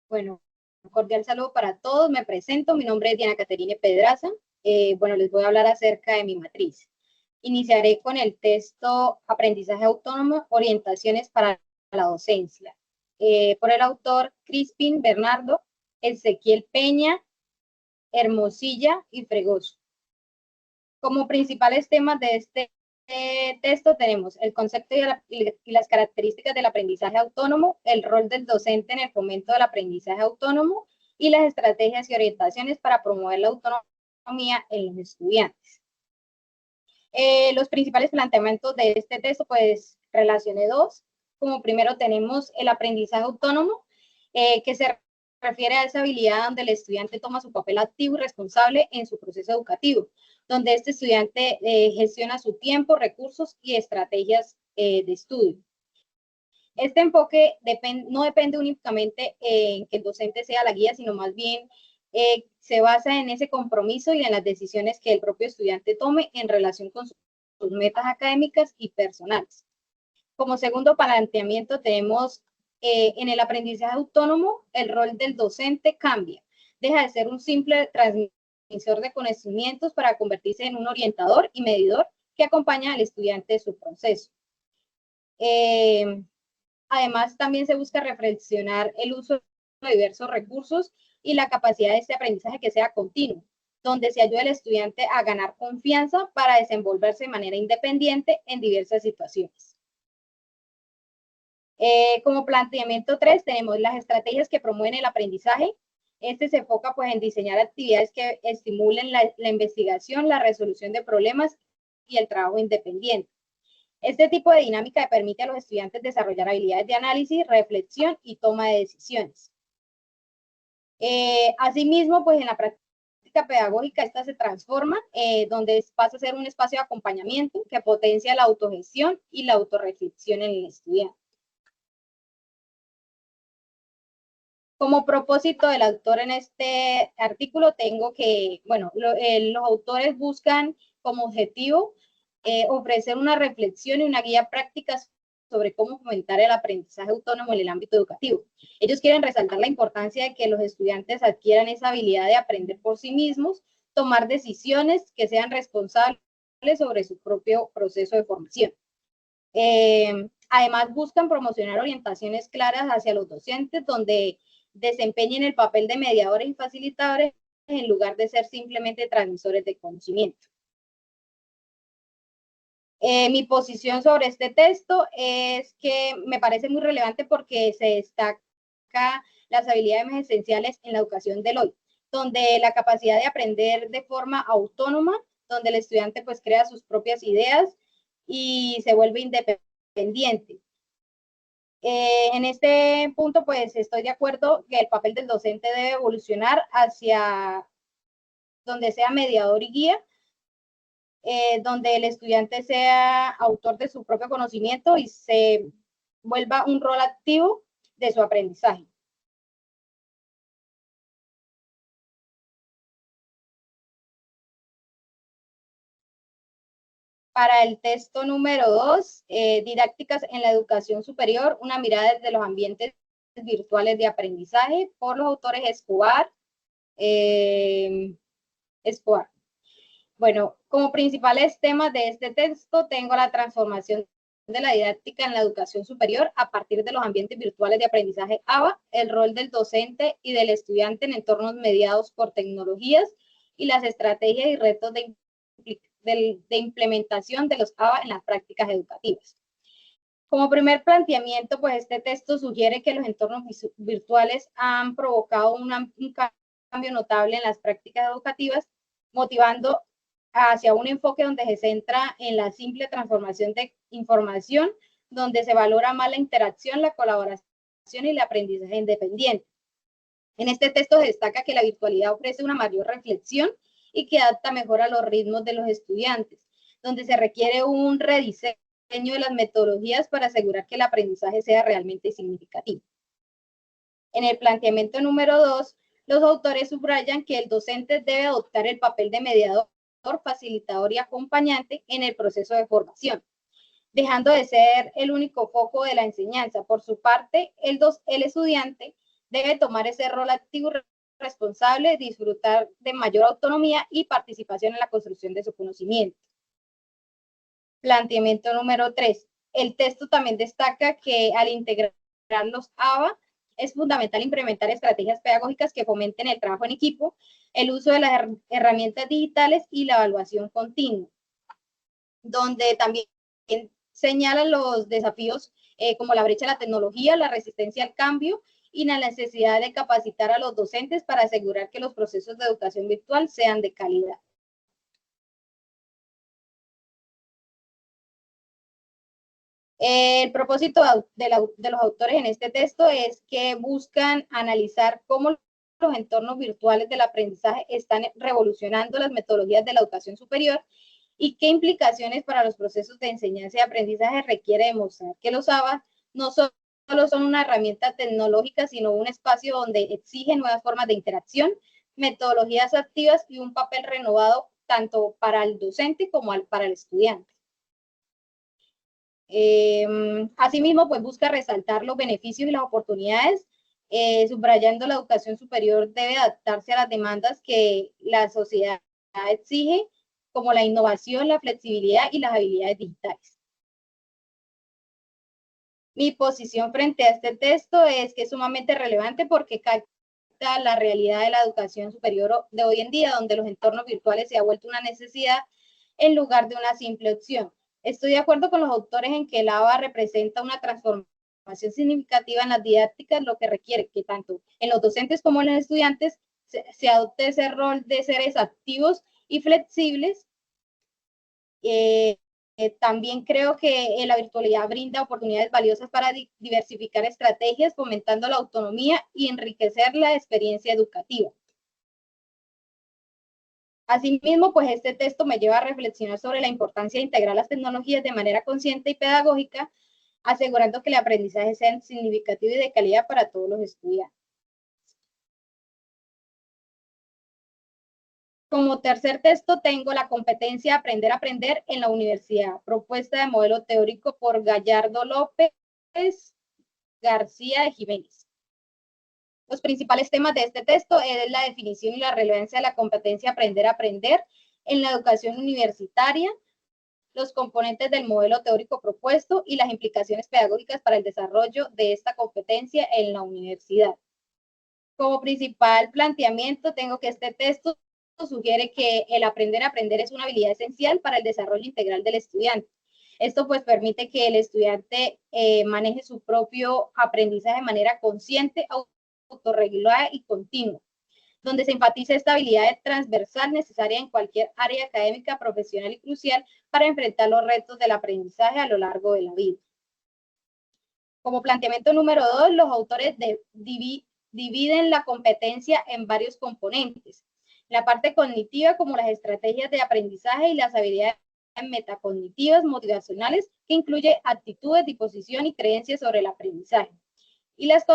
Bueno, un cordial saludo para todos. Me presento, mi nombre es Diana Caterine Pedraza. Bueno, les voy a hablar acerca de mi matriz. Iniciaré con el texto Aprendizaje Autónomo, Orientaciones para la Docencia, por el autor Crispin Bernardo, Ezequiel Peña, Hermosilla y Fregoso. Como principales temas de este texto tenemos el concepto y las características del aprendizaje autónomo, el rol del docente en el fomento del aprendizaje autónomo y las estrategias y orientaciones para promover la autonomía en los estudiantes. Los principales planteamientos de este texto, pues relacioné dos. Como primero tenemos el aprendizaje autónomo, que se refiere a esa habilidad donde el estudiante toma su papel activo y responsable en su proceso educativo, donde este estudiante gestiona su tiempo, recursos y estrategias de estudio. Este enfoque no depende únicamente en que el docente sea la guía, sino más bien se basa en ese compromiso y en las decisiones que el propio estudiante tome en relación con sus metas académicas y personales. Como segundo planteamiento tenemos en el aprendizaje autónomo, el rol del docente cambia. Deja de ser un simple transmisor de conocimientos para convertirse en un orientador y medidor que acompaña al estudiante en su proceso. Además, también se busca reflexionar el uso de diversos recursos y la capacidad de este aprendizaje que sea continuo, donde se ayuda al estudiante a ganar confianza para desenvolverse de manera independiente en diversas situaciones. Como planteamiento 3 tenemos las estrategias que promueven el aprendizaje. Este se enfoca pues en diseñar actividades que estimulen la investigación, la resolución de problemas y el trabajo independiente. Este tipo de dinámica permite a los estudiantes desarrollar habilidades de análisis, reflexión y toma de decisiones. Asimismo, pues en la práctica pedagógica esta se transforma, donde pasa a ser un espacio de acompañamiento que potencia la autogestión y la autorreflexión en el estudiante. Como propósito del autor en este artículo tengo que, bueno, los autores buscan como objetivo ofrecer una reflexión y una guía práctica sobre cómo fomentar el aprendizaje autónomo en el ámbito educativo. Ellos quieren resaltar la importancia de que los estudiantes adquieran esa habilidad de aprender por sí mismos, tomar decisiones que sean responsables sobre su propio proceso de formación. Además, buscan promocionar orientaciones claras hacia los docentes, donde desempeñen el papel de mediadores y facilitadores en lugar de ser simplemente transmisores de conocimiento. Mi posición sobre este texto es que me parece muy relevante porque se destaca las habilidades más esenciales en la educación del hoy, donde la capacidad de aprender de forma autónoma, donde el estudiante pues crea sus propias ideas y se vuelve independiente. En este punto, pues estoy de acuerdo que el papel del docente debe evolucionar hacia donde sea mediador y guía, donde el estudiante sea autor de su propio conocimiento y se vuelva un rol activo de su aprendizaje. Para el texto número 2, didácticas en la educación superior, una mirada desde los ambientes virtuales de aprendizaje, por los autores Escobar. Bueno, como principales temas de este texto tengo la transformación de la didáctica en la educación superior a partir de los ambientes virtuales de aprendizaje ABA, el rol del docente y del estudiante en entornos mediados por tecnologías y las estrategias y retos de implementación de los ABA en las prácticas educativas. Como primer planteamiento, pues este texto sugiere que los entornos virtuales han provocado un cambio notable en las prácticas educativas, motivando hacia un enfoque donde se centra en la simple transformación de información, donde se valora más la interacción, la colaboración y el aprendizaje independiente. En este texto se destaca que la virtualidad ofrece una mayor reflexión y que adapta mejor a los ritmos de los estudiantes, donde se requiere un rediseño de las metodologías para asegurar que el aprendizaje sea realmente significativo. En el planteamiento número 2, los autores subrayan que el docente debe adoptar el papel de mediador, facilitador y acompañante en el proceso de formación, dejando de ser el único foco de la enseñanza. Por su parte, el estudiante debe tomar ese rol activo y responsable, disfrutar de mayor autonomía y participación en la construcción de su conocimiento. Planteamiento número 3. El texto también destaca que al integrar los ABA, es fundamental implementar estrategias pedagógicas que fomenten el trabajo en equipo, el uso de las herramientas digitales y la evaluación continua, donde también señalan los desafíos como la brecha de la tecnología, la resistencia al cambio y la necesidad de capacitar a los docentes para asegurar que los procesos de educación virtual sean de calidad. El propósito de los autores en este texto es que buscan analizar cómo los entornos virtuales del aprendizaje están revolucionando las metodologías de la educación superior y qué implicaciones para los procesos de enseñanza y aprendizaje requiere demostrar que los ABA no solo son una herramienta tecnológica, sino un espacio donde exigen nuevas formas de interacción, metodologías activas y un papel renovado tanto para el docente como para el estudiante. Asimismo, pues busca resaltar los beneficios y las oportunidades, subrayando la educación superior debe adaptarse a las demandas que la sociedad exige, como la innovación, la flexibilidad y las habilidades digitales. Mi posición frente a este texto es que es sumamente relevante porque capta la realidad de la educación superior de hoy en día, donde los entornos virtuales se ha vuelto una necesidad en lugar de una simple opción. Estoy de acuerdo con los autores en que el ABA representa una transformación significativa en las didácticas, lo que requiere que tanto en los docentes como en los estudiantes se adopte ese rol de seres activos y flexibles. También creo que la virtualidad brinda oportunidades valiosas para diversificar estrategias, fomentando la autonomía y enriquecer la experiencia educativa. Asimismo, pues este texto me lleva a reflexionar sobre la importancia de integrar las tecnologías de manera consciente y pedagógica, asegurando que el aprendizaje sea significativo y de calidad para todos los estudiantes. Como tercer texto tengo la competencia Aprender a Aprender en la Universidad, propuesta de modelo teórico por Gallardo López García de Jiménez. Los principales temas de este texto es la definición y la relevancia de la competencia Aprender a Aprender en la educación universitaria, los componentes del modelo teórico propuesto y las implicaciones pedagógicas para el desarrollo de esta competencia en la universidad. Como principal planteamiento tengo que este texto sugiere que el aprender a aprender es una habilidad esencial para el desarrollo integral del estudiante. Esto pues permite que el estudiante maneje su propio aprendizaje de manera consciente, autorregulada y continua, donde se enfatiza esta habilidad transversal necesaria en cualquier área académica, profesional y crucial para enfrentar los retos del aprendizaje a lo largo de la vida. Como planteamiento número 2, los autores dividen la competencia en varios componentes. La parte cognitiva, como las estrategias de aprendizaje y las habilidades metacognitivas motivacionales, que incluye actitudes, disposición y creencias sobre el aprendizaje. Y las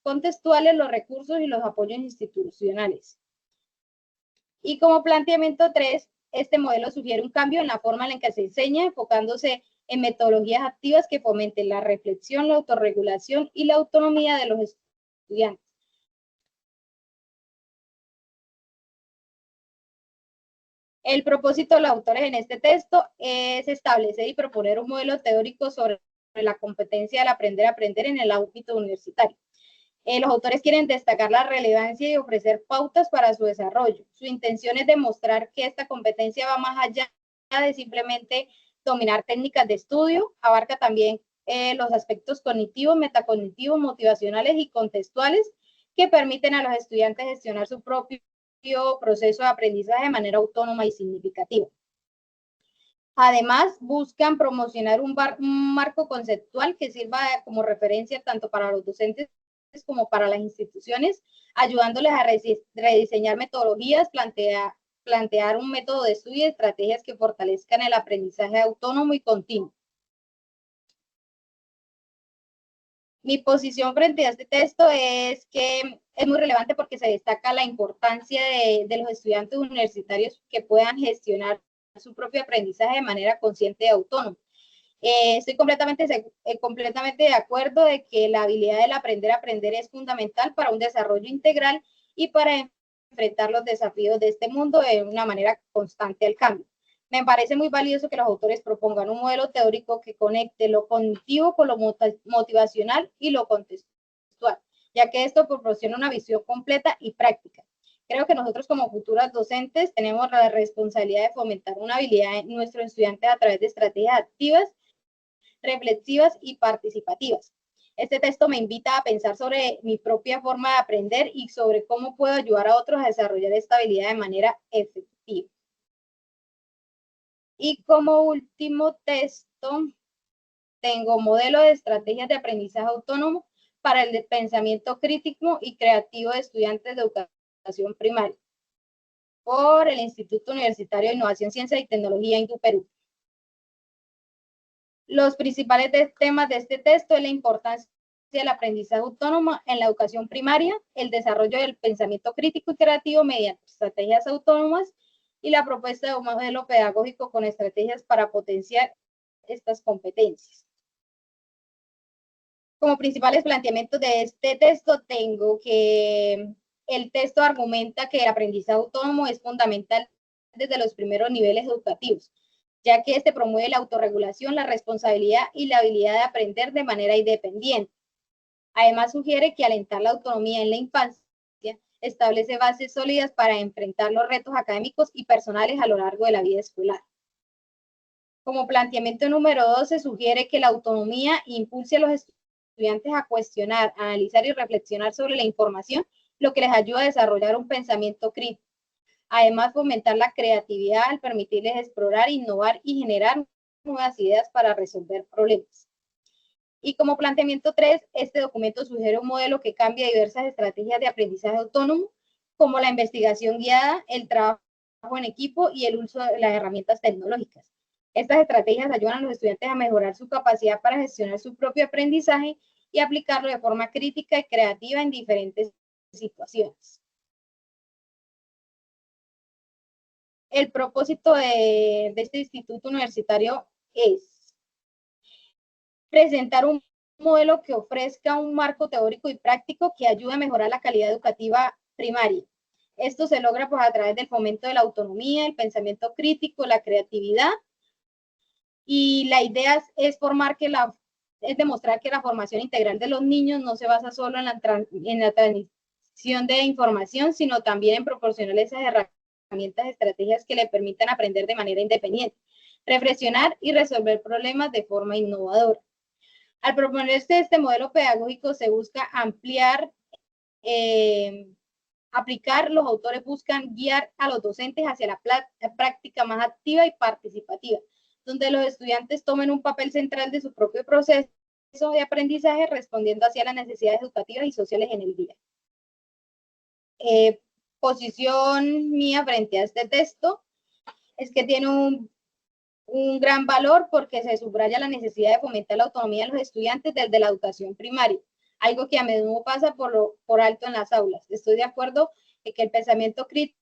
contextuales, los recursos y los apoyos institucionales. Y como planteamiento 3, este modelo sugiere un cambio en la forma en la que se enseña, enfocándose en metodologías activas que fomenten la reflexión, la autorregulación y la autonomía de los estudiantes. El propósito de los autores en este texto es establecer y proponer un modelo teórico sobre la competencia del aprender a aprender en el ámbito universitario. Los autores quieren destacar la relevancia y ofrecer pautas para su desarrollo. Su intención es demostrar que esta competencia va más allá de simplemente dominar técnicas de estudio, abarca también los aspectos cognitivos, metacognitivos, motivacionales y contextuales que permiten a los estudiantes gestionar su propio proceso de aprendizaje de manera autónoma y significativa. Además, buscan promocionar un marco conceptual que sirva como referencia tanto para los docentes como para las instituciones, ayudándoles a rediseñar metodologías, plantear un método de estudio y estrategias que fortalezcan el aprendizaje autónomo y continuo. Mi posición frente a este texto es que es muy relevante porque se destaca la importancia de los estudiantes universitarios que puedan gestionar su propio aprendizaje de manera consciente y autónoma. Estoy completamente de acuerdo de que la habilidad del aprender a aprender es fundamental para un desarrollo integral y para enfrentar los desafíos de este mundo de una manera constante al cambio. Me parece muy valioso que los autores propongan un modelo teórico que conecte lo cognitivo con lo motivacional y lo contextual, ya que esto proporciona una visión completa y práctica. Creo que nosotros como futuras docentes tenemos la responsabilidad de fomentar una habilidad en nuestros estudiantes a través de estrategias activas, reflexivas y participativas. Este texto me invita a pensar sobre mi propia forma de aprender y sobre cómo puedo ayudar a otros a desarrollar esta habilidad de manera efectiva. Y como último texto, tengo modelo de estrategias de aprendizaje autónomo para el pensamiento crítico y creativo de estudiantes de educación primaria, por el Instituto Universitario de Innovación, Ciencia y Tecnología INDU Perú. Los principales temas de este texto es la importancia del aprendizaje autónomo en la educación primaria, el desarrollo del pensamiento crítico y creativo mediante estrategias autónomas y la propuesta de un modelo pedagógico con estrategias para potenciar estas competencias. Como principales planteamientos de este texto tengo que el texto argumenta que el aprendizaje autónomo es fundamental desde los primeros niveles educativos, ya que este promueve la autorregulación, la responsabilidad y la habilidad de aprender de manera independiente. Además, sugiere que alentar la autonomía en la infancia establece bases sólidas para enfrentar los retos académicos y personales a lo largo de la vida escolar. Como planteamiento número 2, se sugiere que la autonomía impulse a los estudiantes a cuestionar, analizar y reflexionar sobre la información, lo que les ayuda a desarrollar un pensamiento crítico. Además, fomentar la creatividad al permitirles explorar, innovar y generar nuevas ideas para resolver problemas. Y como planteamiento 3, este documento sugiere un modelo que cambia diversas estrategias de aprendizaje autónomo, como la investigación guiada, el trabajo en equipo y el uso de las herramientas tecnológicas. Estas estrategias ayudan a los estudiantes a mejorar su capacidad para gestionar su propio aprendizaje y aplicarlo de forma crítica y creativa en diferentes situaciones. El propósito de este instituto universitario es presentar un modelo que ofrezca un marco teórico y práctico que ayude a mejorar la calidad educativa primaria. Esto se logra pues, a través del fomento de la autonomía, el pensamiento crítico, la creatividad, y la idea es demostrar que la formación integral de los niños no se basa solo en la transmisión de información, sino también en proporcionar esas herramientas, estrategias que le permitan aprender de manera independiente, reflexionar y resolver problemas de forma innovadora. Al proponerse este modelo pedagógico se busca ampliar, aplicar, los autores buscan guiar a los docentes hacia la práctica más activa y participativa, donde los estudiantes tomen un papel central de su propio proceso de aprendizaje, respondiendo hacia las necesidades educativas y sociales en el día. Posición mía frente a este texto es que tiene un gran valor porque se subraya la necesidad de fomentar la autonomía de los estudiantes desde la educación primaria, algo que a menudo pasa por alto en las aulas. Estoy de acuerdo en que el pensamiento crítico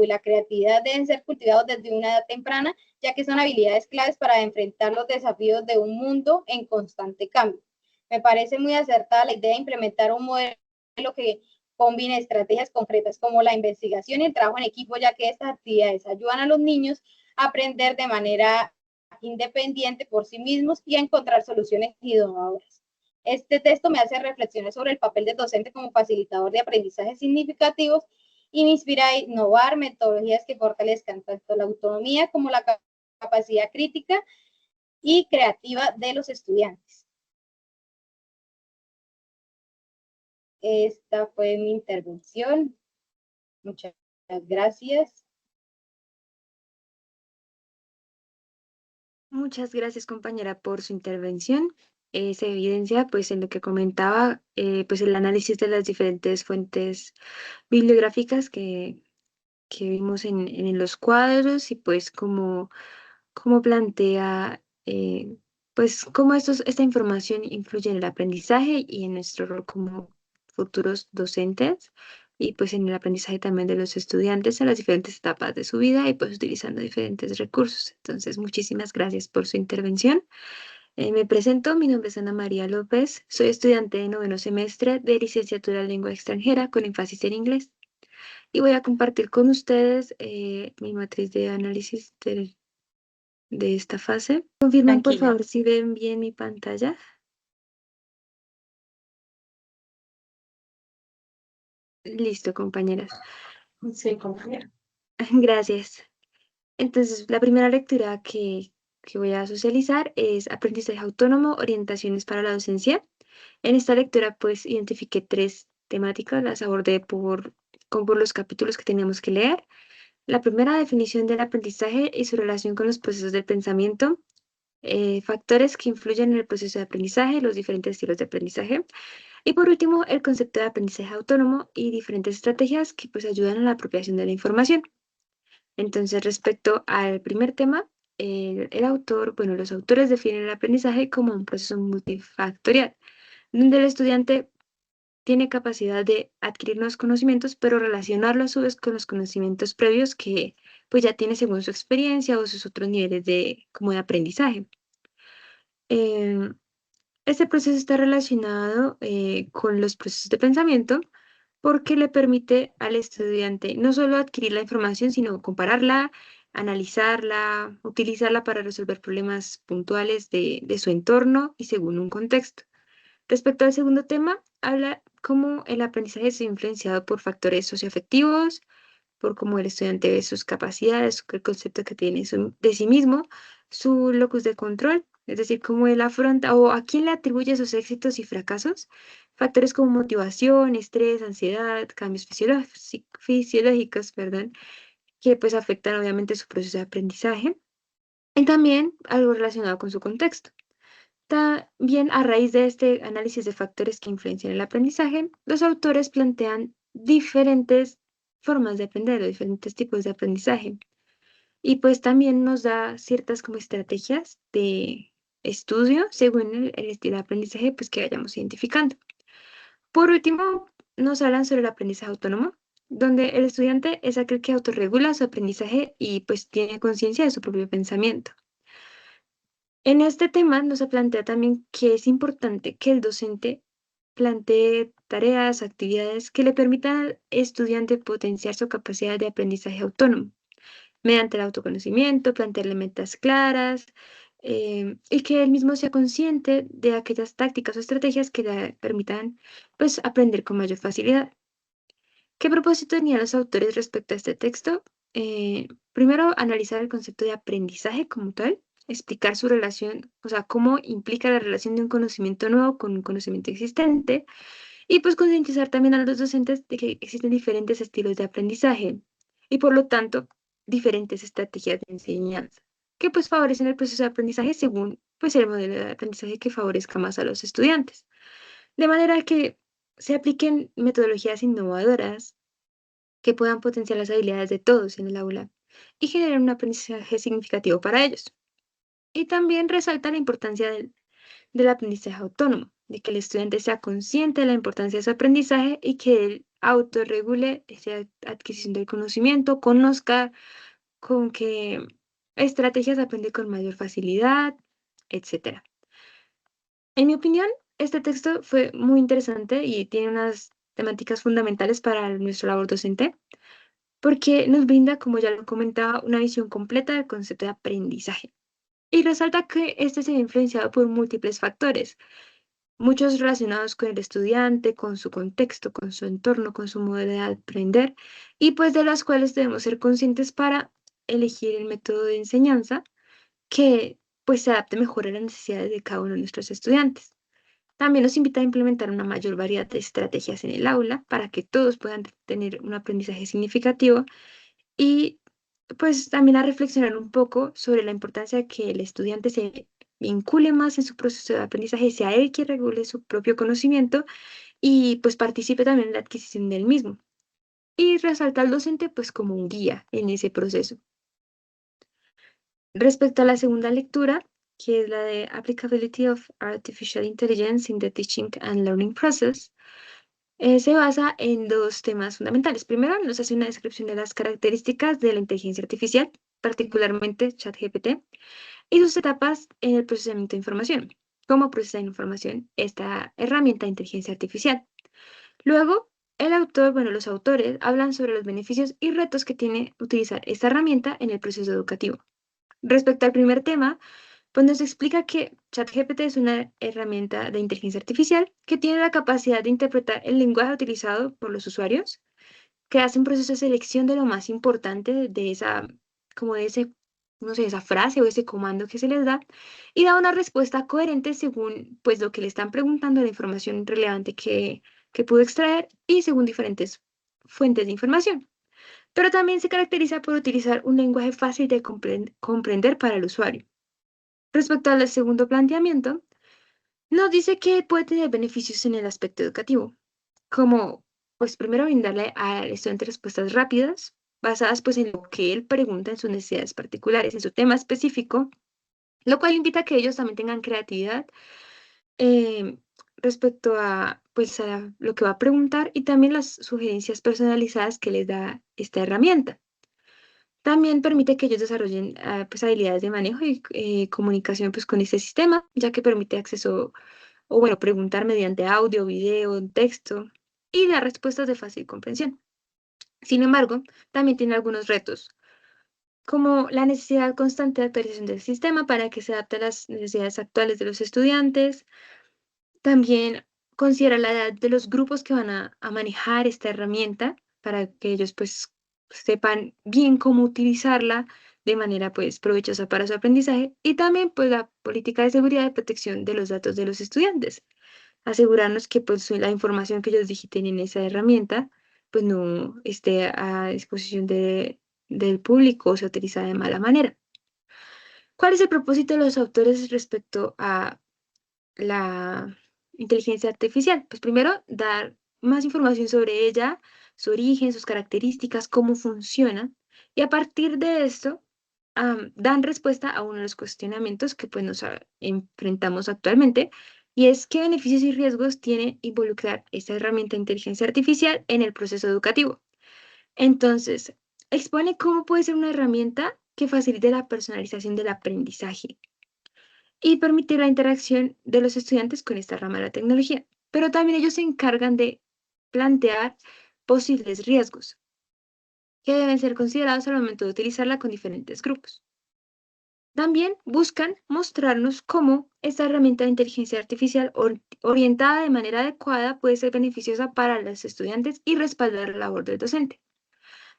y la creatividad deben ser cultivados desde una edad temprana, ya que son habilidades claves para enfrentar los desafíos de un mundo en constante cambio. Me parece muy acertada la idea de implementar un modelo que combine estrategias concretas como la investigación y el trabajo en equipo, ya que estas actividades ayudan a los niños a aprender de manera independiente por sí mismos y a encontrar soluciones innovadoras. Este texto me hace reflexiones sobre el papel del docente como facilitador de aprendizajes significativos y me inspira a innovar metodologías que fortalezcan tanto la autonomía como la capacidad crítica y creativa de los estudiantes. Esta fue mi intervención. Muchas gracias. Muchas gracias, compañera, por su intervención. Se evidencia, pues, en lo que comentaba, pues, el análisis de las diferentes fuentes bibliográficas que vimos en los cuadros y, pues, cómo plantea, pues, cómo esta información influye en el aprendizaje y en nuestro rol como futuros docentes y, pues, en el aprendizaje también de los estudiantes en las diferentes etapas de su vida y, pues, utilizando diferentes recursos. Entonces, muchísimas gracias por su intervención. Me presento, mi nombre es Ana María López, soy estudiante de noveno semestre de licenciatura en lengua extranjera con énfasis en inglés y voy a compartir con ustedes mi matriz de análisis de esta fase. Confirmen, por Tranquila. favor, si ven bien mi pantalla. Listo, compañeras. Sí, compañera. Gracias. Entonces, la primera lectura que voy a socializar es Aprendizaje Autónomo, Orientaciones para la Docencia. En esta lectura, pues, identifiqué tres temáticas, las abordé por los capítulos que teníamos que leer. La primera, definición del aprendizaje y su relación con los procesos del pensamiento, factores que influyen en el proceso de aprendizaje, los diferentes estilos de aprendizaje. Y por último, el concepto de aprendizaje autónomo y diferentes estrategias que pues ayudan a la apropiación de la información. Entonces, respecto al primer tema, el autor, bueno, los autores definen el aprendizaje como un proceso multifactorial, donde el estudiante tiene capacidad de adquirir nuevos conocimientos, pero relacionarlo a su vez con los conocimientos previos que pues ya tiene según su experiencia o sus otros niveles como de aprendizaje. Em, Este proceso está relacionado con los procesos de pensamiento porque le permite al estudiante no solo adquirir la información, sino compararla, analizarla, utilizarla para resolver problemas puntuales de su entorno y según un contexto. Respecto al segundo tema, habla cómo el aprendizaje es influenciado por factores socioafectivos, por cómo el estudiante ve sus capacidades, el concepto que tiene de sí mismo, su locus de control, es decir, cómo él afronta o a quién le atribuye sus éxitos y fracasos, factores como motivación, estrés, ansiedad, cambios fisiológicos, perdón, que pues afectan obviamente su proceso de aprendizaje, y también algo relacionado con su contexto. También a raíz de este análisis de factores que influencian el aprendizaje, los autores plantean diferentes formas de aprender o diferentes tipos de aprendizaje. Y pues también nos da ciertas como estrategias de estudio según el estilo de aprendizaje pues que vayamos identificando. Por último, nos hablan sobre el aprendizaje autónomo, donde el estudiante es aquel que autorregula su aprendizaje y pues tiene conciencia de su propio pensamiento. En este tema nos plantea también que es importante que el docente plantee tareas, actividades que le permitan al estudiante potenciar su capacidad de aprendizaje autónomo mediante el autoconocimiento, plantearle metas claras y que él mismo sea consciente de aquellas tácticas o estrategias que le permitan pues, aprender con mayor facilidad. ¿Qué propósito tenían los autores respecto a este texto? Primero, analizar el concepto de aprendizaje como tal, explicar su relación, o sea, cómo implica la relación de un conocimiento nuevo con un conocimiento existente, y pues concientizar también a los docentes de que existen diferentes estilos de aprendizaje y por lo tanto diferentes estrategias de enseñanza que pues favorecen el proceso de aprendizaje según pues el modelo de aprendizaje que favorezca más a los estudiantes. De manera que se apliquen metodologías innovadoras que puedan potenciar las habilidades de todos en el aula y generar un aprendizaje significativo para ellos. Y también resalta la importancia del aprendizaje autónomo, de que el estudiante sea consciente de la importancia de su aprendizaje y que él autorregule esa adquisición del conocimiento, conozca con qué estrategias aprende con mayor facilidad, etcétera. En mi opinión, este texto fue muy interesante y tiene unas temáticas fundamentales para nuestra labor docente, porque nos brinda, como ya lo comentaba, una visión completa del concepto de aprendizaje. Y resalta que este se ve influenciado por múltiples factores, muchos relacionados con el estudiante, con su contexto, con su entorno, con su modelo de aprender, y pues de las cuales debemos ser conscientes para elegir el método de enseñanza que pues se adapte mejor a las necesidades de cada uno de nuestros estudiantes. También nos invita a implementar una mayor variedad de estrategias en el aula para que todos puedan tener un aprendizaje significativo y pues también a reflexionar un poco sobre la importancia de que el estudiante se vincule más en su proceso de aprendizaje, sea él quien regule su propio conocimiento y pues participe también en la adquisición del mismo. Y resalta al docente pues como un guía en ese proceso. Respecto a la segunda lectura, que es la de Applicability of Artificial Intelligence in the Teaching and Learning Process, se basa en dos temas fundamentales. Primero, nos hace una descripción de las características de la inteligencia artificial, particularmente ChatGPT, y sus etapas en el procesamiento de información. ¿Cómo procesa información esta herramienta de inteligencia artificial? Luego, los autores hablan sobre los beneficios y retos que tiene utilizar esta herramienta en el proceso educativo. Respecto al primer tema, pues nos explica que ChatGPT es una herramienta de inteligencia artificial que tiene la capacidad de interpretar el lenguaje utilizado por los usuarios, que hace un proceso de selección de lo más importante de esa, como de ese, no sé, esa frase o ese comando que se les da, y da una respuesta coherente según pues lo que le están preguntando, la información relevante que pudo extraer y según diferentes fuentes de información. Pero también se caracteriza por utilizar un lenguaje fácil de comprender para el usuario. Respecto al segundo planteamiento, nos dice que puede tener beneficios en el aspecto educativo, como, pues primero brindarle al estudiante respuestas rápidas, basadas pues en lo que él pregunta en sus necesidades particulares, en su tema específico, lo cual invita a que ellos también tengan creatividad eh, respecto a, pues, a lo que va a preguntar y también las sugerencias personalizadas que les da esta herramienta. También permite que ellos desarrollen pues, habilidades de manejo y comunicación pues, con este sistema, ya que permite acceso o bueno, preguntar mediante audio, video, texto y dar respuestas de fácil comprensión. Sin embargo, también tiene algunos retos, como la necesidad constante de actualización del sistema para que se adapte a las necesidades actuales de los estudiantes. También considera la edad de los grupos que van a manejar esta herramienta para que ellos pues sepan bien cómo utilizarla de manera pues provechosa para su aprendizaje y también pues la política de seguridad y protección de los datos de los estudiantes. Asegurarnos que pues la información que ellos digiten en esa herramienta pues no esté a disposición del público o sea utilizada de mala manera. ¿Cuál es el propósito de los autores respecto a la inteligencia artificial? Pues primero, dar más información sobre ella, su origen, sus características, cómo funciona, y a partir de esto, dan respuesta a uno de los cuestionamientos que pues nos enfrentamos actualmente, y es qué beneficios y riesgos tiene involucrar esta herramienta de inteligencia artificial en el proceso educativo. Entonces, expone cómo puede ser una herramienta que facilite la personalización del aprendizaje y permitir la interacción de los estudiantes con esta rama de la tecnología. Pero también ellos se encargan de plantear posibles riesgos que deben ser considerados al momento de utilizarla con diferentes grupos. También buscan mostrarnos cómo esta herramienta de inteligencia artificial orientada de manera adecuada puede ser beneficiosa para los estudiantes y respaldar la labor del docente.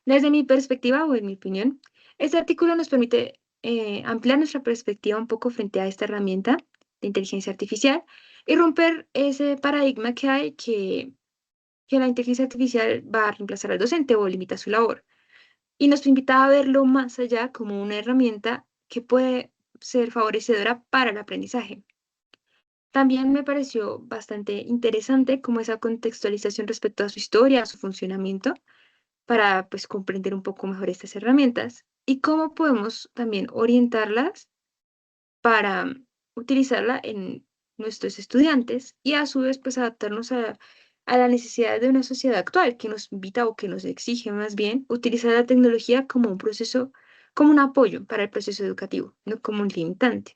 Desde mi perspectiva o en mi opinión, este artículo nos permite ampliar nuestra perspectiva un poco frente a esta herramienta de inteligencia artificial y romper ese paradigma que hay que la inteligencia artificial va a reemplazar al docente o limita su labor. Y nos invita a verlo más allá como una herramienta que puede ser favorecedora para el aprendizaje. También me pareció bastante interesante como esa contextualización respecto a su historia, a su funcionamiento, para pues comprender un poco mejor estas herramientas y cómo podemos también orientarlas para utilizarla en nuestros estudiantes y a su vez pues adaptarnos a la necesidad de una sociedad actual que nos invita o que nos exige más bien utilizar la tecnología como un proceso, como un apoyo para el proceso educativo, no como un limitante.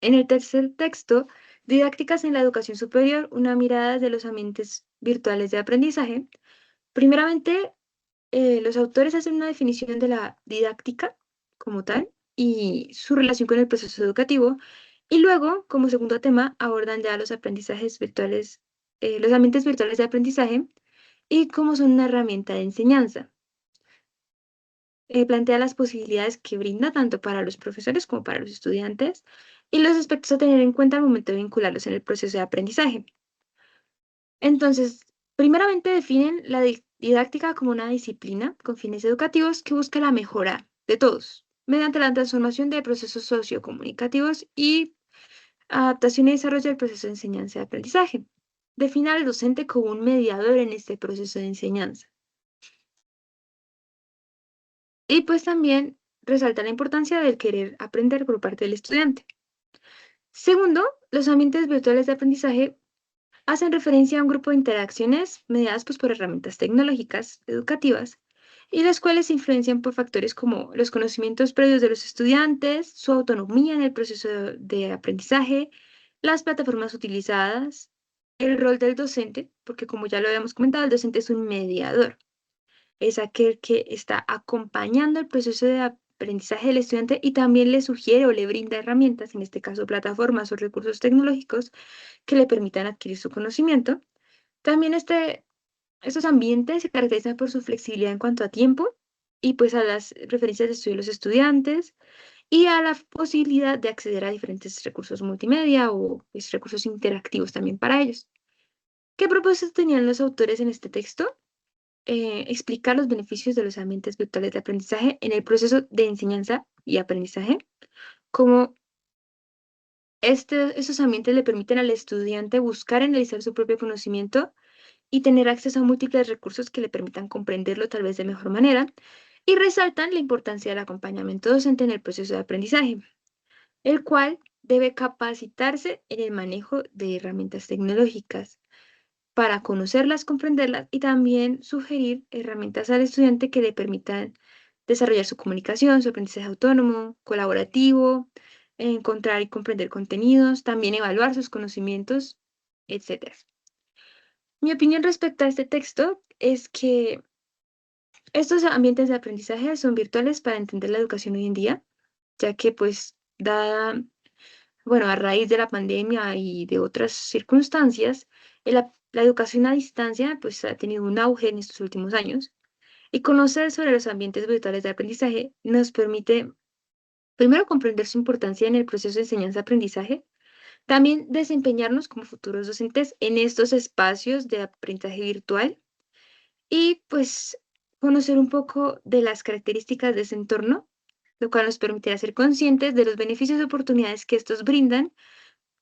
En el tercer texto Didácticas en la educación superior, una mirada de los ambientes virtuales de aprendizaje. Primeramente, los autores hacen una definición de la didáctica como tal y su relación con el proceso educativo. Y luego, como segundo tema, abordan ya los aprendizajes virtuales, los ambientes virtuales de aprendizaje y cómo son una herramienta de enseñanza. Plantea las posibilidades que brinda tanto para los profesores como para los estudiantes y los aspectos a tener en cuenta al momento de vincularlos en el proceso de aprendizaje. Entonces, primeramente definen la didáctica como una disciplina con fines educativos que busca la mejora de todos, mediante la transformación de procesos sociocomunicativos y adaptación y desarrollo del proceso de enseñanza y aprendizaje. Define al docente como un mediador en este proceso de enseñanza. Y pues también resalta la importancia del querer aprender por parte del estudiante. Segundo, los ambientes virtuales de aprendizaje hacen referencia a un grupo de interacciones mediadas pues, por herramientas tecnológicas educativas y las cuales se influencian por factores como los conocimientos previos de los estudiantes, su autonomía en el proceso de aprendizaje, las plataformas utilizadas, el rol del docente, porque como ya lo habíamos comentado, el docente es un mediador, es aquel que está acompañando el proceso de aprendizaje del estudiante y también le sugiere o le brinda herramientas, en este caso plataformas o recursos tecnológicos, que le permitan adquirir su conocimiento. También estos ambientes se caracterizan por su flexibilidad en cuanto a tiempo y pues a las referencias de estudio de los estudiantes y a la posibilidad de acceder a diferentes recursos multimedia o pues, recursos interactivos también para ellos. ¿Qué propósito tenían los autores en este texto? Explicar los beneficios de los ambientes virtuales de aprendizaje en el proceso de enseñanza y aprendizaje, como esos ambientes le permiten al estudiante buscar y analizar su propio conocimiento y tener acceso a múltiples recursos que le permitan comprenderlo tal vez de mejor manera, y resaltan la importancia del acompañamiento docente en el proceso de aprendizaje, el cual debe capacitarse en el manejo de herramientas tecnológicas para conocerlas, comprenderlas y también sugerir herramientas al estudiante que le permitan desarrollar su comunicación, su aprendizaje autónomo, colaborativo, encontrar y comprender contenidos, también evaluar sus conocimientos, etc. Mi opinión respecto a este texto es que estos ambientes de aprendizaje son virtuales para entender la educación hoy en día, ya que pues dada, bueno, a raíz de la pandemia y de otras circunstancias, la educación a distancia pues ha tenido un auge en estos últimos años y conocer sobre los ambientes virtuales de aprendizaje nos permite primero comprender su importancia en el proceso de enseñanza-aprendizaje, también desempeñarnos como futuros docentes en estos espacios de aprendizaje virtual y pues conocer un poco de las características de ese entorno, lo cual nos permitirá ser conscientes de los beneficios y oportunidades que estos brindan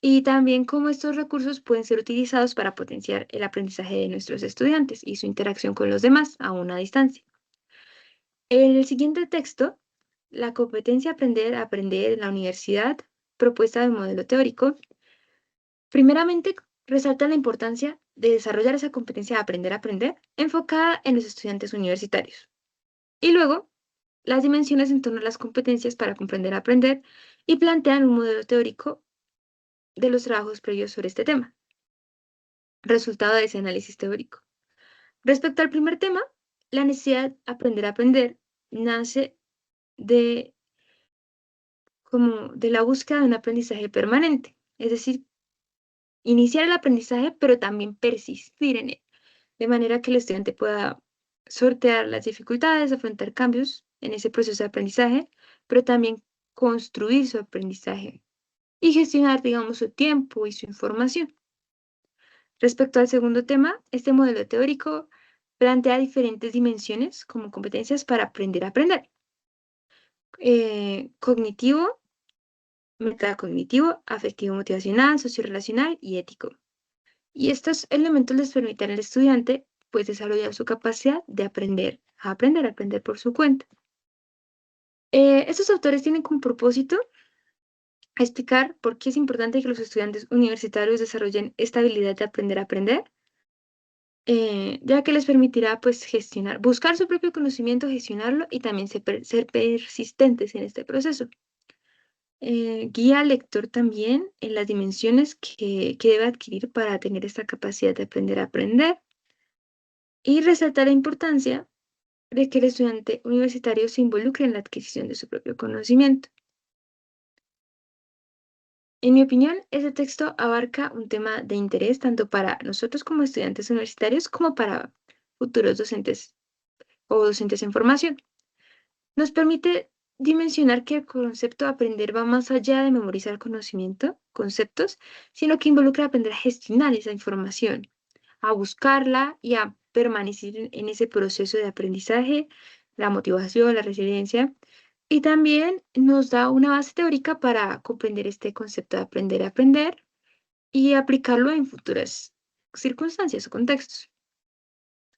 y también cómo estos recursos pueden ser utilizados para potenciar el aprendizaje de nuestros estudiantes y su interacción con los demás a una distancia. En el siguiente texto, la competencia aprender en la universidad, propuesta del modelo teórico, primeramente resalta la importancia de desarrollar esa competencia de aprender a aprender enfocada en los estudiantes universitarios. Y luego, las dimensiones en torno a las competencias para comprender a aprender y plantean un modelo teórico de los trabajos previos sobre este tema, resultado de ese análisis teórico. Respecto al primer tema, la necesidad de aprender a aprender nace de, como de la búsqueda de un aprendizaje permanente, es decir, iniciar el aprendizaje, pero también persistir en él, de manera que el estudiante pueda sortear las dificultades, afrontar cambios en ese proceso de aprendizaje, pero también construir su aprendizaje y gestionar, digamos, su tiempo y su información. Respecto al segundo tema, este modelo teórico plantea diferentes dimensiones como competencias para aprender a aprender. Cognitivo, metacognitivo, afectivo motivacional, socio-relacional y ético. Y estos elementos les permiten al estudiante pues desarrollar su capacidad de aprender a aprender por su cuenta. Estos autores tienen como propósito explicar por qué es importante que los estudiantes universitarios desarrollen esta habilidad de aprender a aprender, ya que les permitirá pues gestionar, buscar su propio conocimiento, gestionarlo y también ser persistentes en este proceso. guía al lector también en las dimensiones que debe adquirir para tener esta capacidad de aprender a aprender y resalta la importancia de que el estudiante universitario se involucre en la adquisición de su propio conocimiento. En mi opinión, ese texto abarca un tema de interés tanto para nosotros como estudiantes universitarios como para futuros docentes o docentes en formación. Nos permite dimensionar que el concepto de aprender va más allá de memorizar conceptos, sino que involucra aprender a gestionar esa información, a buscarla y a permanecer en ese proceso de aprendizaje, la motivación, la resiliencia. Y también nos da una base teórica para comprender este concepto de aprender a aprender y aplicarlo en futuras circunstancias o contextos.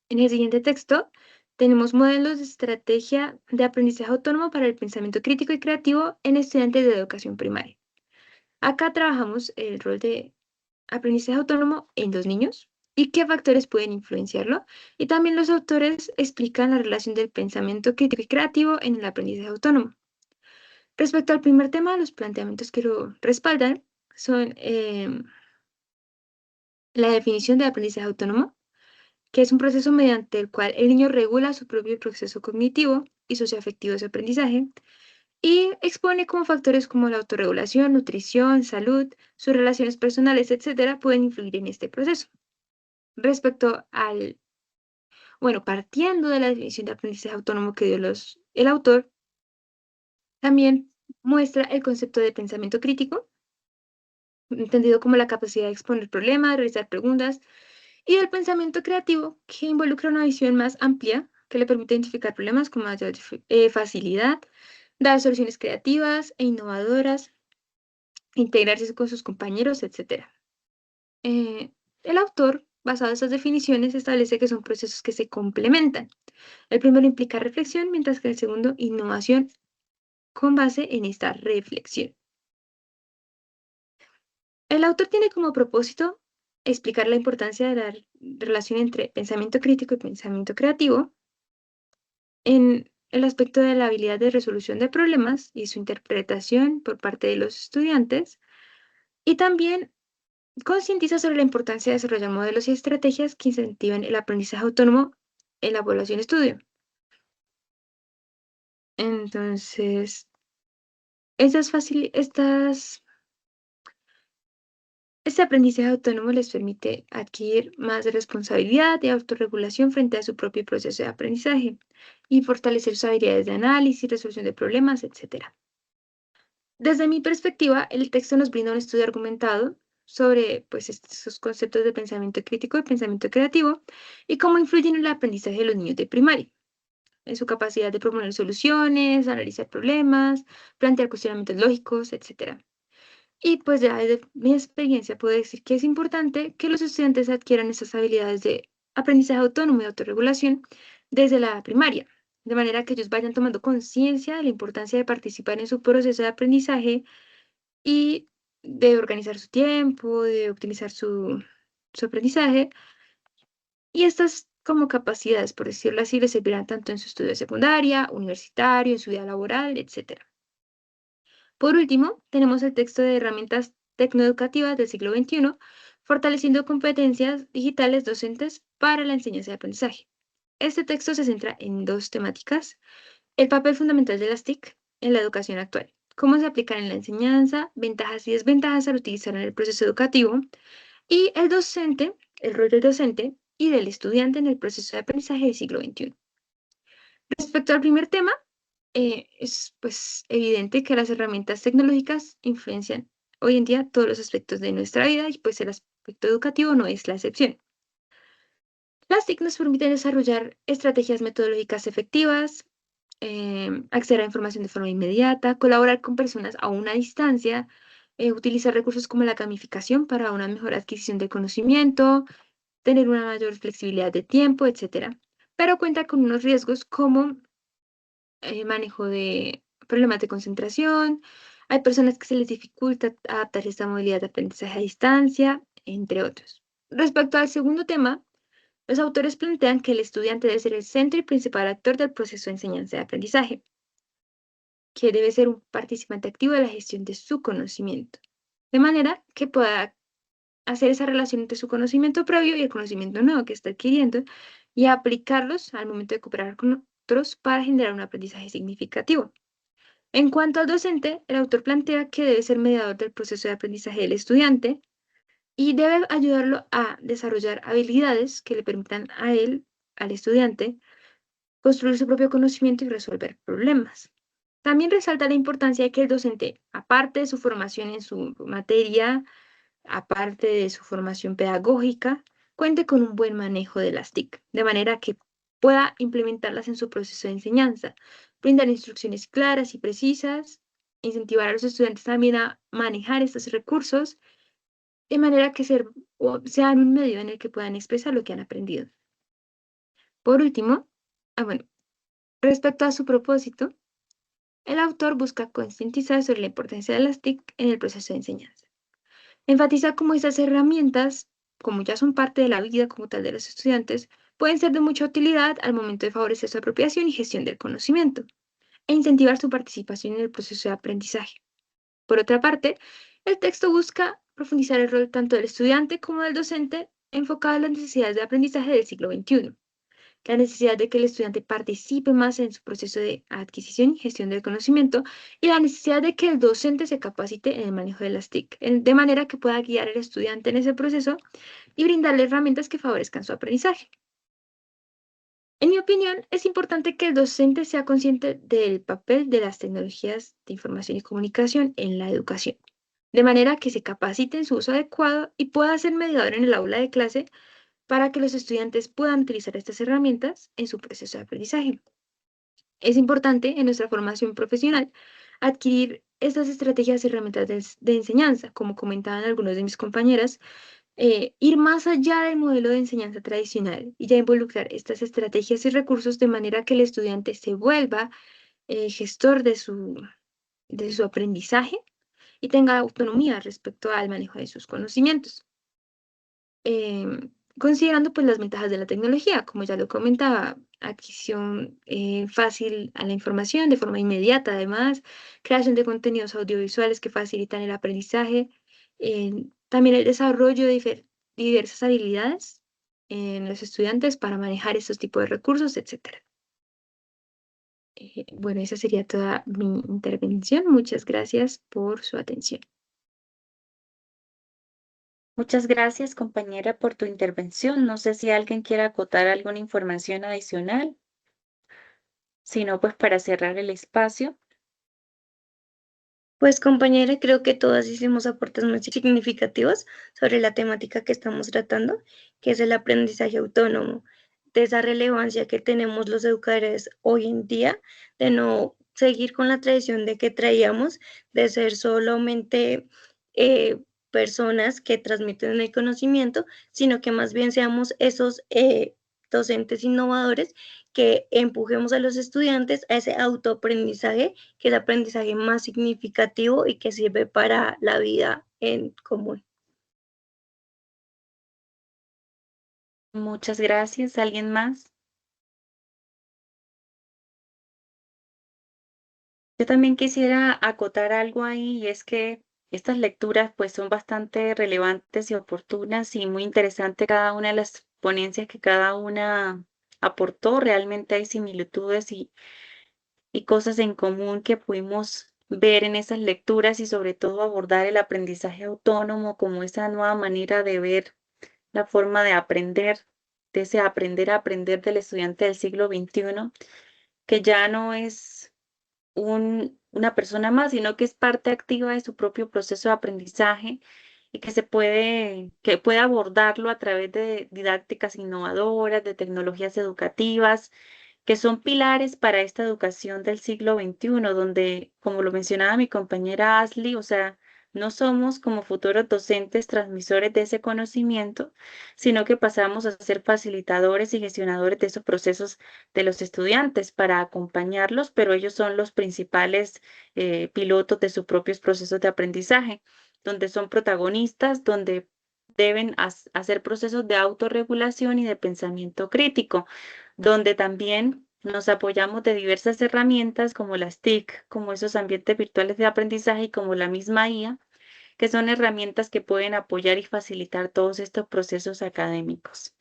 En el siguiente texto tenemos modelos de estrategia de aprendizaje autónomo para el pensamiento crítico y creativo en estudiantes de educación primaria. Acá trabajamos el rol de aprendizaje autónomo en los niños y qué factores pueden influenciarlo. Y también los autores explican la relación del pensamiento crítico y creativo en el aprendizaje autónomo. Respecto al primer tema, los planteamientos que lo respaldan son la definición de aprendizaje autónomo, que es un proceso mediante el cual el niño regula su propio proceso cognitivo y socioafectivo de su aprendizaje y expone cómo factores como la autorregulación, nutrición, salud, sus relaciones personales, etcétera, pueden influir en este proceso. Respecto al, bueno, partiendo de la definición de aprendizaje autónomo que dio el autor, también muestra el concepto de pensamiento crítico, entendido como la capacidad de exponer problemas, realizar preguntas, y del pensamiento creativo, que involucra una visión más amplia que le permite identificar problemas con mayor facilidad, dar soluciones creativas e innovadoras, integrarse con sus compañeros, etc. El autor, basado en esas definiciones, establece que son procesos que se complementan. El primero implica reflexión, mientras que el segundo, innovación con base en esta reflexión. El autor tiene como propósito explicar la importancia de la relación entre pensamiento crítico y pensamiento creativo en el aspecto de la habilidad de resolución de problemas y su interpretación por parte de los estudiantes, y también concientiza sobre la importancia de desarrollar modelos y estrategias que incentiven el aprendizaje autónomo en la población estudio. Entonces, este aprendizaje autónomo les permite adquirir más responsabilidad y autorregulación frente a su propio proceso de aprendizaje y fortalecer sus habilidades de análisis, resolución de problemas, etc. Desde mi perspectiva, el texto nos brinda un estudio argumentado sobre pues, estos conceptos de pensamiento crítico y pensamiento creativo y cómo influyen en el aprendizaje de los niños de primaria, en su capacidad de proponer soluciones, analizar problemas, plantear cuestionamientos lógicos, etc. Y pues ya desde mi experiencia puedo decir que es importante que los estudiantes adquieran esas habilidades de aprendizaje autónomo y autorregulación desde la primaria, de manera que ellos vayan tomando conciencia de la importancia de participar en su proceso de aprendizaje y de organizar su tiempo, de optimizar su aprendizaje. Y estas como capacidades, por decirlo así, les servirán tanto en su estudio de secundaria, universitario, en su vida laboral, etc. Por último, tenemos el texto de herramientas tecnoeducativas del siglo XXI, fortaleciendo competencias digitales docentes para la enseñanza y aprendizaje. Este texto se centra en dos temáticas: el papel fundamental de las TIC en la educación actual, cómo se aplican en la enseñanza, ventajas y desventajas al utilizar en el proceso educativo, y el rol del docente y del estudiante en el proceso de aprendizaje del siglo XXI. Respecto al primer tema, es pues evidente que las herramientas tecnológicas influencian hoy en día todos los aspectos de nuestra vida y pues el aspecto educativo no es la excepción. Las TIC nos permiten desarrollar estrategias metodológicas efectivas, acceder a información de forma inmediata, colaborar con personas a una distancia, utilizar recursos como la gamificación para una mejor adquisición de conocimiento, tener una mayor flexibilidad de tiempo, etc. Pero cuenta con unos riesgos como manejo de problemas de concentración. Hay personas que se les dificulta adaptar esta modalidad de aprendizaje a distancia, entre otros. Respecto al segundo tema, los autores plantean que el estudiante debe ser el centro y principal actor del proceso de enseñanza y aprendizaje. que debe ser un participante activo de la gestión de su conocimiento, de manera que pueda hacer esa relación entre su conocimiento previo y el conocimiento nuevo que está adquiriendo y aplicarlos al momento de cooperar con otros para generar un aprendizaje significativo. En cuanto al docente, el autor plantea que debe ser mediador del proceso de aprendizaje del estudiante y debe ayudarlo a desarrollar habilidades que le permitan a él, al estudiante, construir su propio conocimiento y resolver problemas. También resalta la importancia de que el docente, aparte de su formación en su materia, aparte de su formación pedagógica, cuente con un buen manejo de las TIC, de manera que pueda implementarlas en su proceso de enseñanza, brindar instrucciones claras y precisas, incentivar a los estudiantes también a manejar estos recursos, de manera que sean un medio en el que puedan expresar lo que han aprendido. Por último, respecto a su propósito, el autor busca concientizar sobre la importancia de las TIC en el proceso de enseñanza. Enfatiza cómo esas herramientas, como ya son parte de la vida como tal de los estudiantes, pueden ser de mucha utilidad al momento de favorecer su apropiación y gestión del conocimiento, e incentivar su participación en el proceso de aprendizaje. Por otra parte, el texto busca profundizar el rol tanto del estudiante como del docente enfocado en las necesidades de aprendizaje del siglo XXI, la necesidad de que el estudiante participe más en su proceso de adquisición y gestión del conocimiento y la necesidad de que el docente se capacite en el manejo de las TIC, de manera que pueda guiar al estudiante en ese proceso y brindarle herramientas que favorezcan su aprendizaje. En mi opinión, es importante que el docente sea consciente del papel de las tecnologías de información y comunicación en la educación, de manera que se capacite en su uso adecuado y pueda ser mediador en el aula de clase para que los estudiantes puedan utilizar estas herramientas en su proceso de aprendizaje. Es importante en nuestra formación profesional adquirir estas estrategias y herramientas de enseñanza, como comentaban algunos de mis compañeras, ir más allá del modelo de enseñanza tradicional y ya involucrar estas estrategias y recursos de manera que el estudiante se vuelva gestor de su aprendizaje y tenga autonomía respecto al manejo de sus conocimientos. Considerando pues las ventajas de la tecnología, como ya lo comentaba, adquisición fácil a la información de forma inmediata, además, creación de contenidos audiovisuales que facilitan el aprendizaje, también el desarrollo de diversas habilidades en los estudiantes para manejar estos tipos de recursos, etc. Bueno, esa sería toda mi intervención. Muchas gracias por su atención. Muchas gracias, compañera, por tu intervención. No sé si alguien quiere acotar alguna información adicional. Si no, pues para cerrar el espacio. Pues compañera, creo que todas hicimos aportes muy significativos sobre la temática que estamos tratando, que es el aprendizaje autónomo, de esa relevancia que tenemos los educadores hoy en día, de no seguir con la tradición de que traíamos, de ser solamente personas que transmiten el conocimiento, sino que más bien seamos esos docentes innovadores que empujemos a los estudiantes a ese autoaprendizaje, que es el aprendizaje más significativo y que sirve para la vida en común. Muchas gracias. ¿Alguien más? Yo también quisiera acotar algo ahí y es que estas lecturas pues son bastante relevantes y oportunas y muy interesante cada una de las ponencias que cada una aportó. Realmente hay similitudes y cosas en común que pudimos ver en esas lecturas y sobre todo abordar el aprendizaje autónomo como esa nueva manera de ver la forma de aprender, de ese aprender a aprender del estudiante del siglo XXI, que ya no es una persona más, sino que es parte activa de su propio proceso de aprendizaje y que puede abordarlo a través de didácticas innovadoras, de tecnologías educativas, que son pilares para esta educación del siglo XXI, donde, como lo mencionaba mi compañera Ashley, o sea, no somos como futuros docentes transmisores de ese conocimiento, sino que pasamos a ser facilitadores y gestionadores de esos procesos de los estudiantes para acompañarlos, pero ellos son los principales pilotos de sus propios procesos de aprendizaje, donde son protagonistas, donde deben hacer procesos de autorregulación y de pensamiento crítico, donde también Nos apoyamos de diversas herramientas como las TIC, como esos ambientes virtuales de aprendizaje y como la misma IA, que son herramientas que pueden apoyar y facilitar todos estos procesos académicos.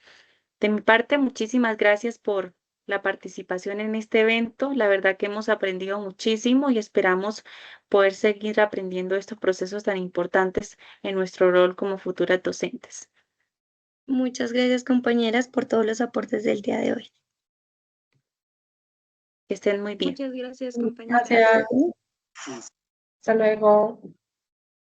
De mi parte, muchísimas gracias por la participación en este evento. La verdad que hemos aprendido muchísimo y esperamos poder seguir aprendiendo estos procesos tan importantes en nuestro rol como futuras docentes. Muchas gracias, compañeras, por todos los aportes del día de hoy. Que estén muy bien. Muchas gracias, compañeras. Gracias. Hasta luego.